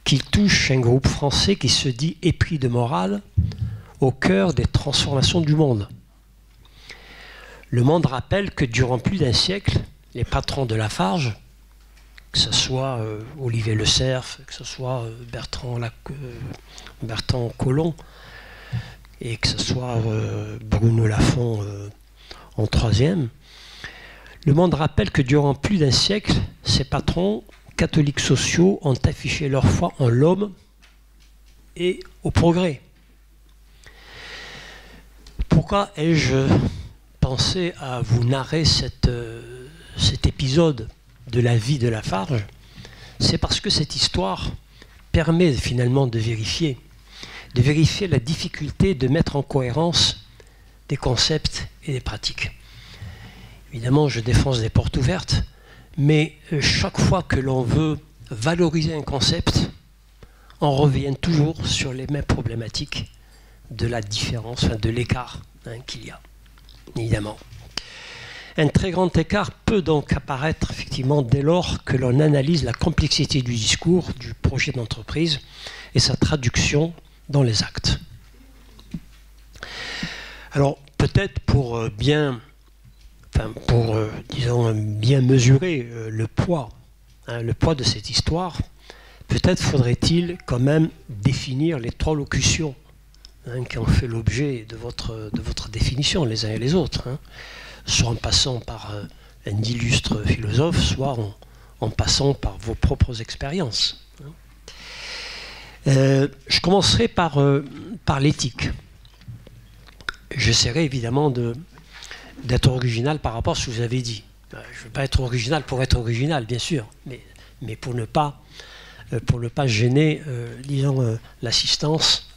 qu'il touche un groupe français qui se dit épris de morale au cœur des transformations du monde. Le Monde rappelle que durant plus d'un siècle, les patrons de Lafarge, que ce soit Olivier Le Cerf, que ce soit Bertrand Collomb, et que ce soit Bruno Lafont en troisième, Le Monde rappelle que durant plus d'un siècle, ces patrons catholiques sociaux ont affiché leur foi en l'homme et au progrès. Pourquoi ai-je pensé à vous narrer cet épisode de la vie de Lafarge? C'est parce que cette histoire permet finalement de vérifier la difficulté de mettre en cohérence des concepts et des pratiques. Évidemment, je défonce des portes ouvertes, mais chaque fois que l'on veut valoriser un concept, on revient toujours sur les mêmes problématiques de la différence, de l'écart qu'il y a, évidemment. Un très grand écart peut donc apparaître effectivement dès lors que l'on analyse la complexité du discours, du projet d'entreprise et sa traduction dans les actes. Alors peut-être pour bien mesurer le poids de cette histoire, peut-être faudrait-il quand même définir les trois locutions qui ont fait l'objet de votre définition les uns et les autres, soit en passant par un illustre philosophe, soit en passant par vos propres expériences. Je commencerai par l'éthique. J'essaierai évidemment d'être original par rapport à ce que vous avez dit. Je ne veux pas être original pour être original, bien sûr, mais pour ne pas gêner, l'assistance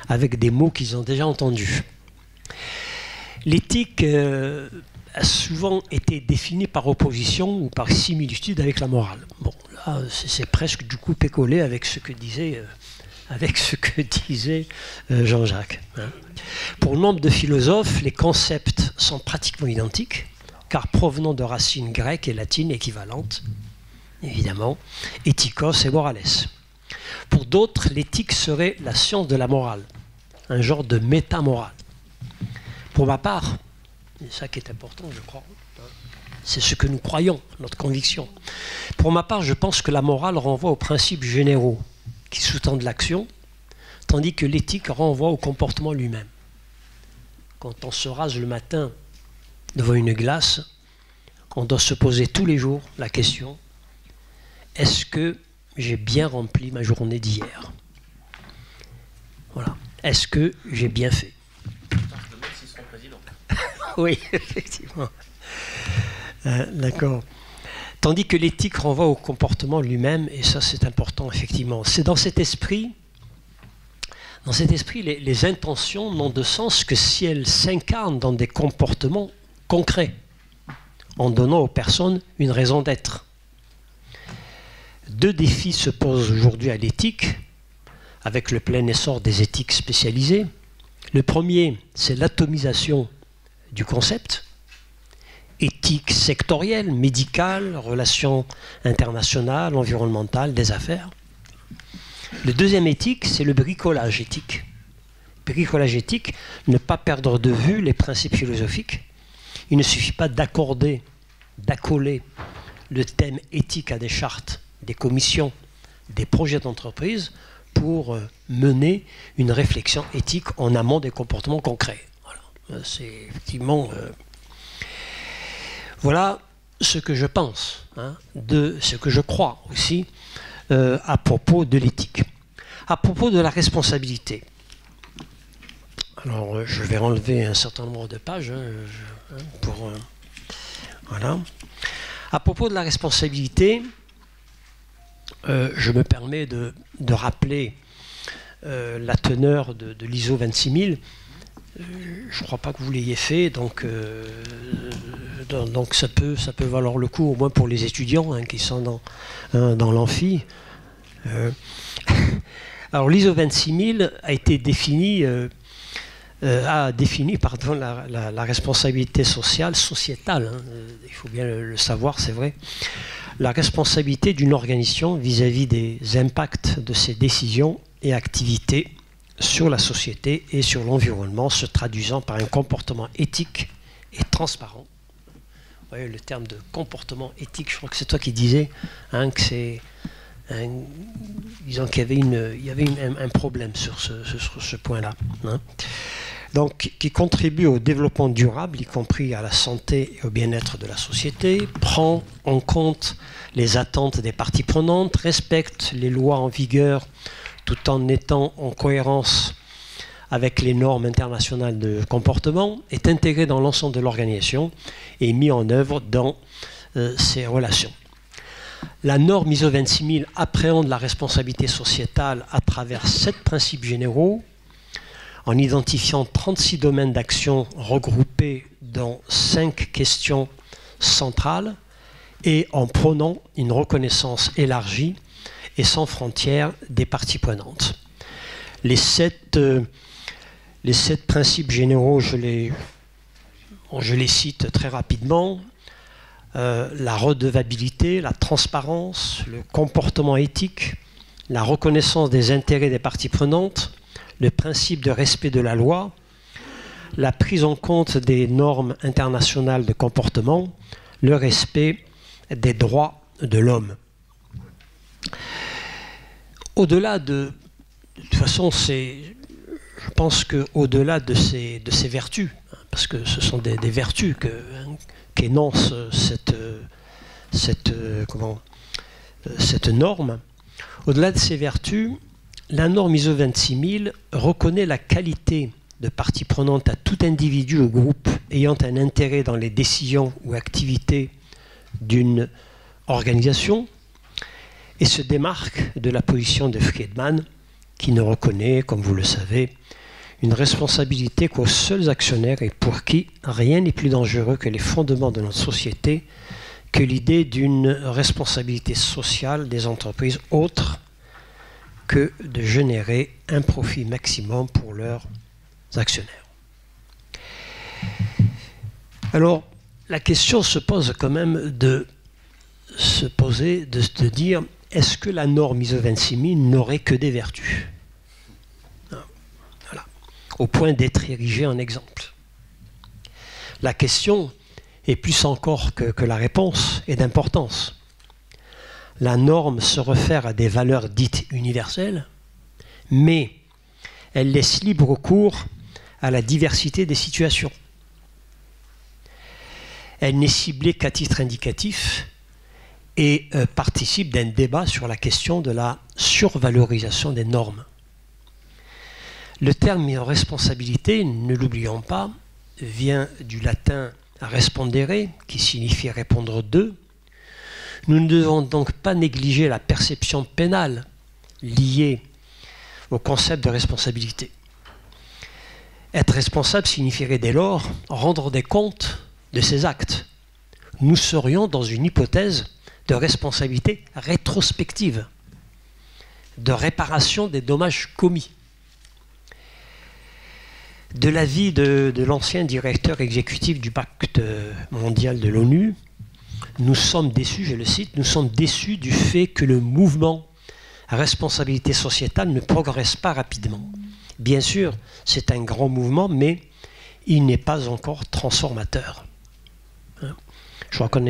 avec des mots qu'ils ont déjà entendus. L'éthique a souvent été définie par opposition ou par similitude avec la morale. Bon, là, c'est presque du coupé-collé avec ce que disait Jean-Jacques. Pour nombre de philosophes, les concepts sont pratiquement identiques, car provenant de racines grecques et latines équivalentes, évidemment, ethikos et morales. Pour d'autres, l'éthique serait la science de la morale, un genre de métamorale. Pour ma part, c'est ça qui est important, je crois, c'est ce que nous croyons, notre conviction. Pour ma part, je pense que la morale renvoie aux principes généraux qui sous-tendent l'action, tandis que l'éthique renvoie au comportement lui-même. Quand on se rase le matin devant une glace, on doit se poser tous les jours la question: est-ce que j'ai bien rempli ma journée d'hier? Voilà. Est-ce que j'ai bien fait? Oui, effectivement. D'accord. Tandis que l'éthique renvoie au comportement lui-même, et ça c'est important, effectivement. C'est dans cet esprit, les intentions n'ont de sens que si elles s'incarnent dans des comportements concrets, en donnant aux personnes une raison d'être. Deux défis se posent aujourd'hui à l'éthique, avec le plein essor des éthiques spécialisées. Le premier, c'est l'atomisation du concept, éthique sectorielle, médicale, relations internationales, environnementales, des affaires. Le deuxième éthique, c'est le bricolage éthique. Bricolage éthique, ne pas perdre de vue les principes philosophiques. Il ne suffit pas d'accoler le thème éthique à des chartes, des commissions, des projets d'entreprise pour mener une réflexion éthique en amont des comportements concrets. Voilà. C'est effectivement... voilà ce que je pense, de ce que je crois aussi à propos de l'éthique. À propos de la responsabilité. Alors, je vais enlever un certain nombre de pages voilà. À propos de la responsabilité, je me permets de rappeler la teneur de l'ISO 26000. Je ne crois pas que vous l'ayez fait, donc ça peut valoir le coup, au moins pour les étudiants qui sont dans l'amphi. Alors l'ISO 26000 a été défini, la responsabilité sociétale, il faut bien le savoir, c'est vrai. La responsabilité d'une organisation vis-à-vis des impacts de ses décisions et activités sur la société et sur l'environnement, se traduisant par un comportement éthique et transparent. Vous voyez le terme de comportement éthique, je crois que c'est toi qui disais que c'est... disons qu'il y avait un problème sur ce point-là. Donc, qui contribue au développement durable, y compris à la santé et au bien-être de la société, prend en compte les attentes des parties prenantes, respecte les lois en vigueur tout en étant en cohérence avec les normes internationales de comportement, est intégré dans l'ensemble de l'organisation et mis en œuvre dans ses relations. La norme ISO 26000 appréhende la responsabilité sociétale à travers 7 principes généraux, en identifiant 36 domaines d'action regroupés dans 5 questions centrales et en prônant une reconnaissance élargie et sans frontières des parties prenantes. Les 7 principes généraux, je les cite très rapidement. La redevabilité, la transparence, le comportement éthique, la reconnaissance des intérêts des parties prenantes, le principe de respect de la loi, la prise en compte des normes internationales de comportement, le respect des droits de l'homme. Au-delà de toute façon, je pense qu'au-delà de ces vertus, parce que ce sont des vertus qu'énonce cette norme, au-delà de ces vertus, la norme ISO 26000 reconnaît la qualité de partie prenante à tout individu ou groupe ayant un intérêt dans les décisions ou activités d'une organisation et se démarque de la position de Friedman qui ne reconnaît, comme vous le savez, une responsabilité qu'aux seuls actionnaires et pour qui rien n'est plus dangereux que les fondements de notre société que l'idée d'une responsabilité sociale des entreprises autre que de générer un profit maximum pour leurs actionnaires. Alors, la question se pose quand même de se dire, est-ce que la norme ISO 26000 n'aurait que des vertus ? Voilà. Au point d'être érigée en exemple. La question et plus encore que la réponse, est d'importance. La norme se réfère à des valeurs dites universelles, mais elle laisse libre cours à la diversité des situations. Elle n'est ciblée qu'à titre indicatif et participe d'un débat sur la question de la survalorisation des normes. Le terme responsabilité, ne l'oublions pas, vient du latin respondere, qui signifie répondre de. Nous ne devons donc pas négliger la perception pénale liée au concept de responsabilité. Être responsable signifierait dès lors rendre des comptes de ses actes. Nous serions dans une hypothèse de responsabilité rétrospective, de réparation des dommages commis. De l'avis de l'ancien directeur exécutif du Pacte mondial de l'ONU, nous sommes déçus, je le cite, nous sommes déçus du fait que le mouvement à responsabilité sociétale ne progresse pas rapidement. Bien sûr, c'est un grand mouvement, mais il n'est pas encore transformateur. Je crois qu'on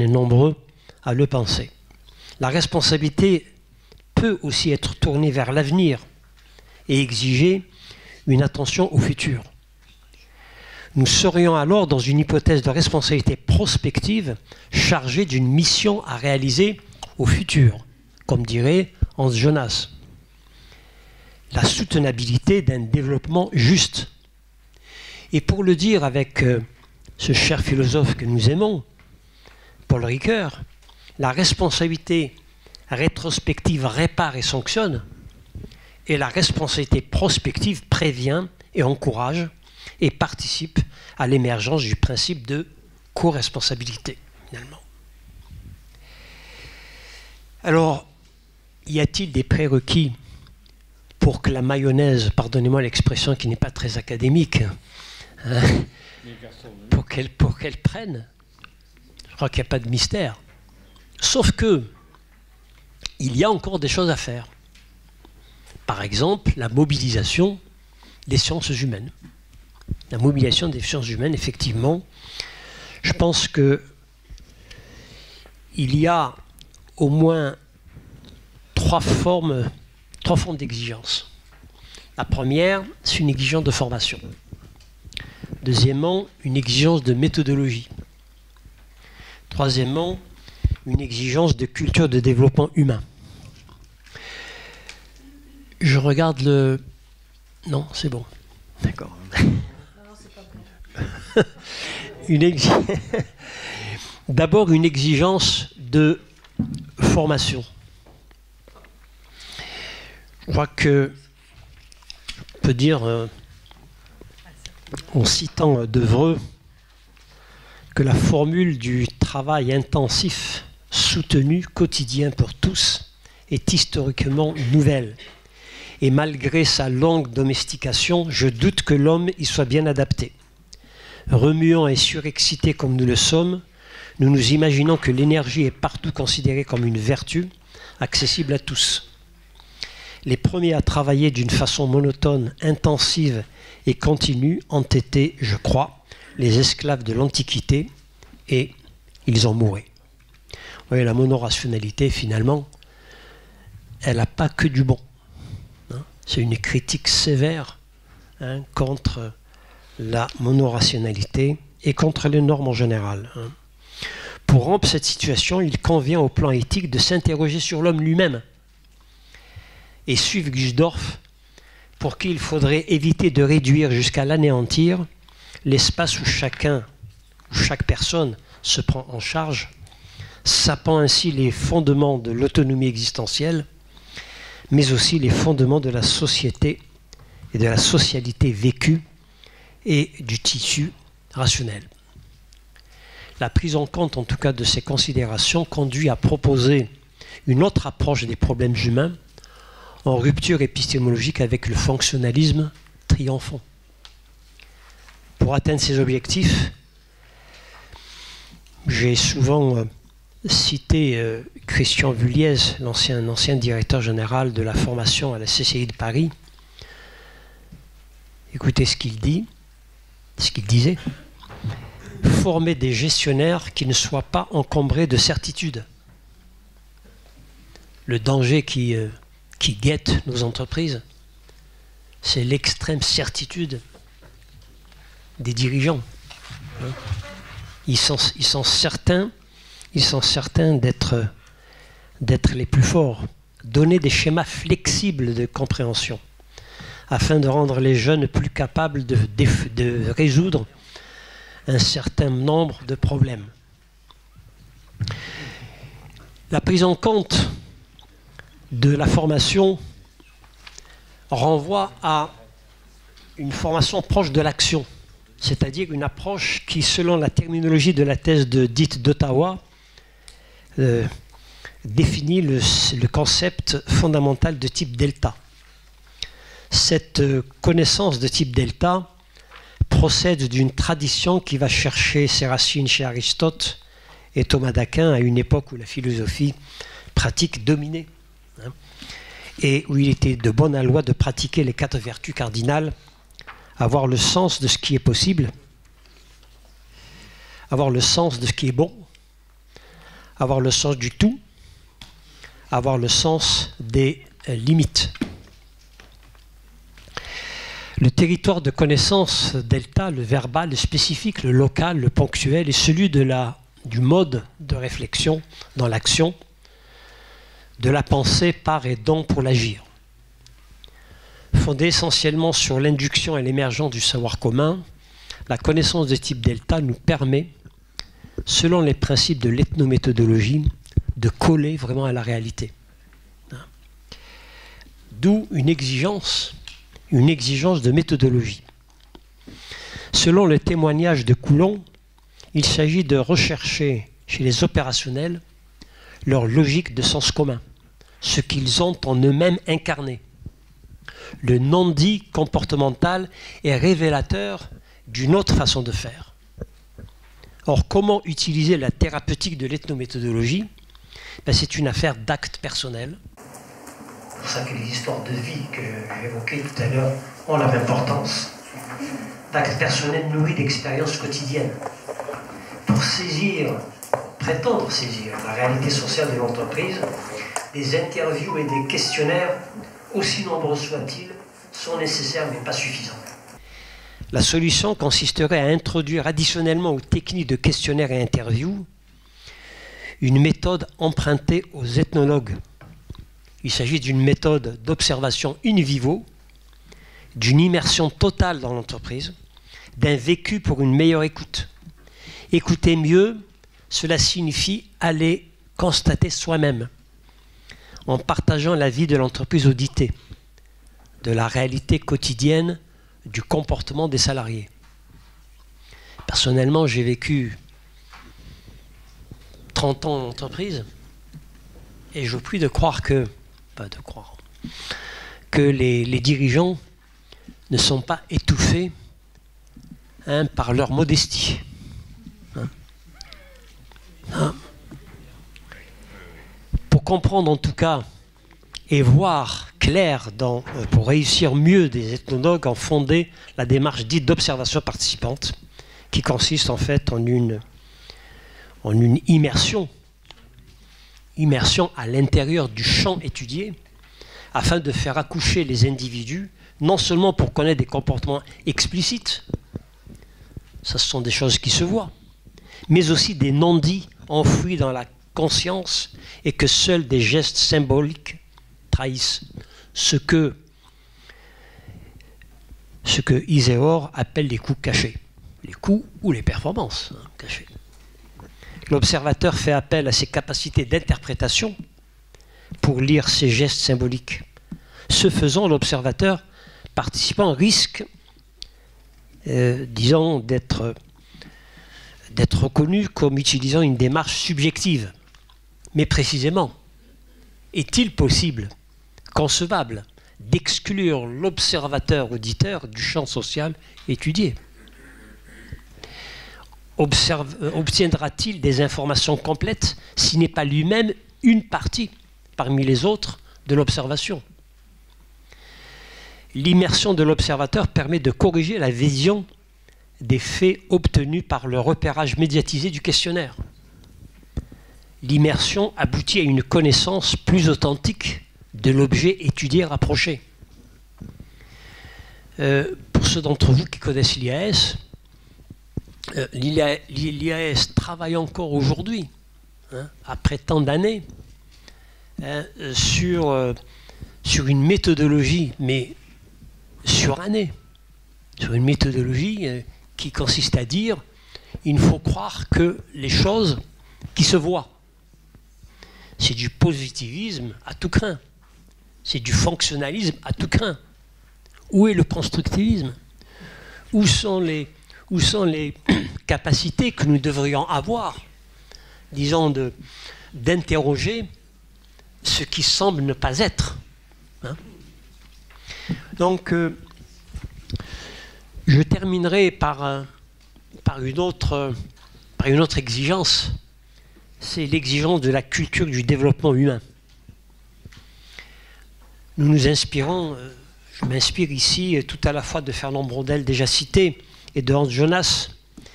est nombreux à le penser. La responsabilité peut aussi être tournée vers l'avenir et exiger une attention au futur. Nous serions alors dans une hypothèse de responsabilité prospective chargée d'une mission à réaliser au futur, comme dirait Hans Jonas. La soutenabilité d'un développement juste. Et pour le dire avec ce cher philosophe que nous aimons, Paul Ricoeur, la responsabilité rétrospective répare et sanctionne, et la responsabilité prospective prévient et encourage et participe à l'émergence du principe de co-responsabilité, finalement. Alors, y a-t-il des prérequis pour que la mayonnaise, pardonnez-moi l'expression qui n'est pas très académique, hein, pour qu'elle prenne? Je crois qu'il n'y a pas de mystère. Sauf que il y a encore des choses à faire. Par exemple, la mobilisation des sciences humaines. La mobilisation des sciences humaines, effectivement, je pense que il y a au moins trois formes d'exigence. La première, c'est une exigence de formation. Deuxièmement, une exigence de méthodologie. Troisièmement, une exigence de culture de développement humain. Je regarde le... Non, c'est bon. D'accord. D'abord, une exigence de formation. Je crois que on peut dire, en citant Devreux, que la formule du travail intensif, soutenu, quotidien pour tous, est historiquement nouvelle. Et malgré sa longue domestication, je doute que l'homme y soit bien adapté. Remuant et surexcité comme nous le sommes, nous nous imaginons que l'énergie est partout considérée comme une vertu, accessible à tous. Les premiers à travailler d'une façon monotone, intensive et continue ont été, je crois, les esclaves de l'Antiquité, et ils en mouraient. Vous voyez, la monorationalité, finalement, elle n'a pas que du bon. C'est une critique sévère contre la monorationalité et contre les normes en général. Pour rompre cette situation, il convient au plan éthique de s'interroger sur l'homme lui-même et suivre Gusdorf, pour qui il faudrait éviter de réduire jusqu'à l'anéantir l'espace où chaque personne se prend en charge, sapant ainsi les fondements de l'autonomie existentielle, mais aussi les fondements de la société et de la socialité vécue et du tissu rationnel. La prise en compte, en tout cas, de ces considérations conduit à proposer une autre approche des problèmes humains en rupture épistémologique avec le fonctionnalisme triomphant. Pour atteindre ces objectifs, j'ai souvent cité Christian Vulliez, l'ancien directeur général de la formation à la CCI de Paris. Écoutez ce qu'il dit, ce qu'il disait. former des gestionnaires qui ne soient pas encombrés de certitudes. Le danger qui guette nos entreprises, c'est l'extrême certitude des dirigeants. Ils sont certains d'être les plus forts. Donner des schémas flexibles de compréhension afin de rendre les jeunes plus capables de résoudre un certain nombre de problèmes. La prise en compte de la formation renvoie à une formation proche de l'action, c'est-à-dire une approche qui, selon la terminologie de la thèse dite d'Ottawa, définit le concept fondamental de type delta. Cette connaissance de type delta procède d'une tradition qui va chercher ses racines chez Aristote et Thomas d'Aquin à une époque où la philosophie pratique dominait, et où il était de bonne loi de pratiquer les 4 vertus cardinales: avoir le sens de ce qui est possible, avoir le sens de ce qui est bon, avoir le sens du tout, avoir le sens des limites. Le territoire de connaissance delta, le verbal, le spécifique, le local, le ponctuel, est celui du mode de réflexion dans l'action, de la pensée par et dans pour l'agir. Fondée essentiellement sur l'induction et l'émergence du savoir commun, la connaissance de type delta nous permet, selon les principes de l'ethnométhodologie, de coller vraiment à la réalité. D'où une exigence de méthodologie. Selon le témoignage de Coulon, il s'agit de rechercher chez les opérationnels leur logique de sens commun, ce qu'ils ont en eux-mêmes incarné. Le non-dit comportemental est révélateur d'une autre façon de faire. Or, comment utiliser la thérapeutique de l'ethnométhodologie? C'est une affaire d'actes personnels. C'est pour ça que les histoires de vie que j'évoquais tout à l'heure ont leur importance. D'actes personnels nourris d'expériences quotidiennes. Pour prétendre saisir la réalité sociale de l'entreprise, des interviews et des questionnaires, aussi nombreux soient-ils, sont nécessaires mais pas suffisants. La solution consisterait à introduire additionnellement aux techniques de questionnaire et interview une méthode empruntée aux ethnologues. Il s'agit d'une méthode d'observation in vivo, d'une immersion totale dans l'entreprise, d'un vécu pour une meilleure écoute. Écouter mieux, cela signifie aller constater soi-même, en partageant la vie de l'entreprise auditée, de la réalité quotidienne, du comportement des salariés. Personnellement, j'ai vécu 30 ans en entreprise et je prie de croire que les dirigeants ne sont pas étouffés par leur modestie. Pour comprendre en tout cas et voir clair pour réussir mieux, des ethnologues ont fondé la démarche dite d'observation participante, qui consiste en fait en une immersion à l'intérieur du champ étudié, afin de faire accoucher les individus, non seulement pour connaître des comportements explicites, ça ce sont des choses qui se voient, mais aussi des non-dits enfouis dans la conscience et que seuls des gestes symboliques trahissent, ce que Iséor appelle les coups cachés, les coups ou les performances cachées. L'observateur fait appel à ses capacités d'interprétation pour lire ces gestes symboliques. Ce faisant, l'observateur participant risque, d'être reconnu comme utilisant une démarche subjective. Mais précisément, est-il possible, concevable, d'exclure l'observateur-auditeur du champ social étudié? Obtiendra-t-il des informations complètes s'il n'est pas lui-même une partie parmi les autres de l'observation? L'immersion de l'observateur permet de corriger la vision des faits obtenus par le repérage médiatisé du questionnaire. L'immersion aboutit à une connaissance plus authentique de l'objet étudié et rapproché. Pour ceux d'entre vous qui connaissent l'IAS, l'IAS travaille encore aujourd'hui, hein, après tant d'années, hein, sur une méthodologie, mais surannée, sur une méthodologie qui consiste à dire il faut croire que les choses qui se voient, c'est du positivisme à tout crin, c'est du fonctionnalisme à tout crin. Où est le constructivisme? Où sont les capacités que nous devrions avoir, disons, d'interroger ce qui semble ne pas être, hein? Donc, je terminerai par une autre exigence, c'est l'exigence de la culture du développement humain. Nous nous inspirons, je m'inspire ici tout à la fois de Fernand Braudel déjà cité et de Hans Jonas,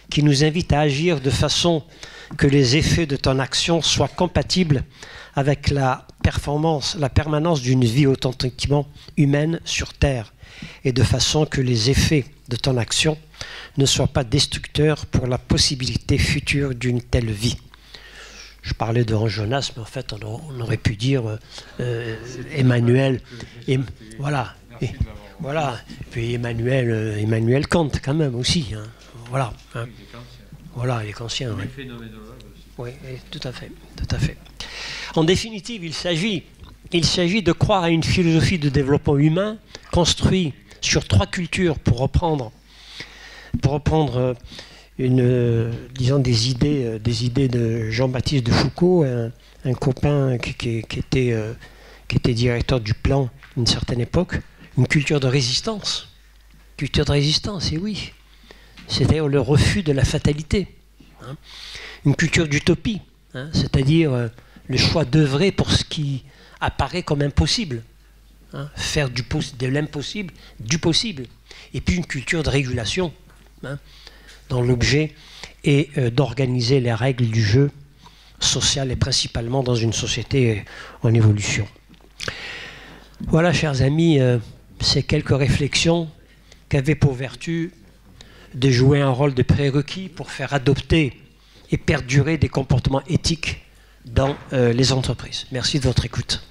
qui nous invite à agir de façon que les effets de ton action soient compatibles avec la permanence d'une vie authentiquement humaine sur Terre, et de façon que les effets de ton action ne soient pas destructeurs pour la possibilité future d'une telle vie. Je parlais de Hans Jonas, mais en fait on aurait pu dire Emmanuel, voilà. Voilà, puis Emmanuel Kant quand même aussi, hein. Voilà, hein. Voilà, il est kantien. Oui, oui, tout à fait, tout à fait. En définitive, il s'agit de croire à une philosophie de développement humain construite sur 3 cultures, pour reprendre disons des idées de Jean-Baptiste de Foucault, un copain qui était directeur du plan à une certaine époque. Une culture de résistance. Culture de résistance, et oui. C'est d'ailleurs le refus de la fatalité. Hein. Une culture d'utopie, hein, c'est-à-dire le choix d'œuvrer pour ce qui apparaît comme impossible. Hein, faire de l'impossible du possible. Et puis une culture de régulation, hein, dont l'objet est d'organiser les règles du jeu social et principalement dans une société en évolution. Voilà, chers amis, ces quelques réflexions qui avaient pour vertu de jouer un rôle de prérequis pour faire adopter et perdurer des comportements éthiques dans les entreprises. Merci de votre écoute.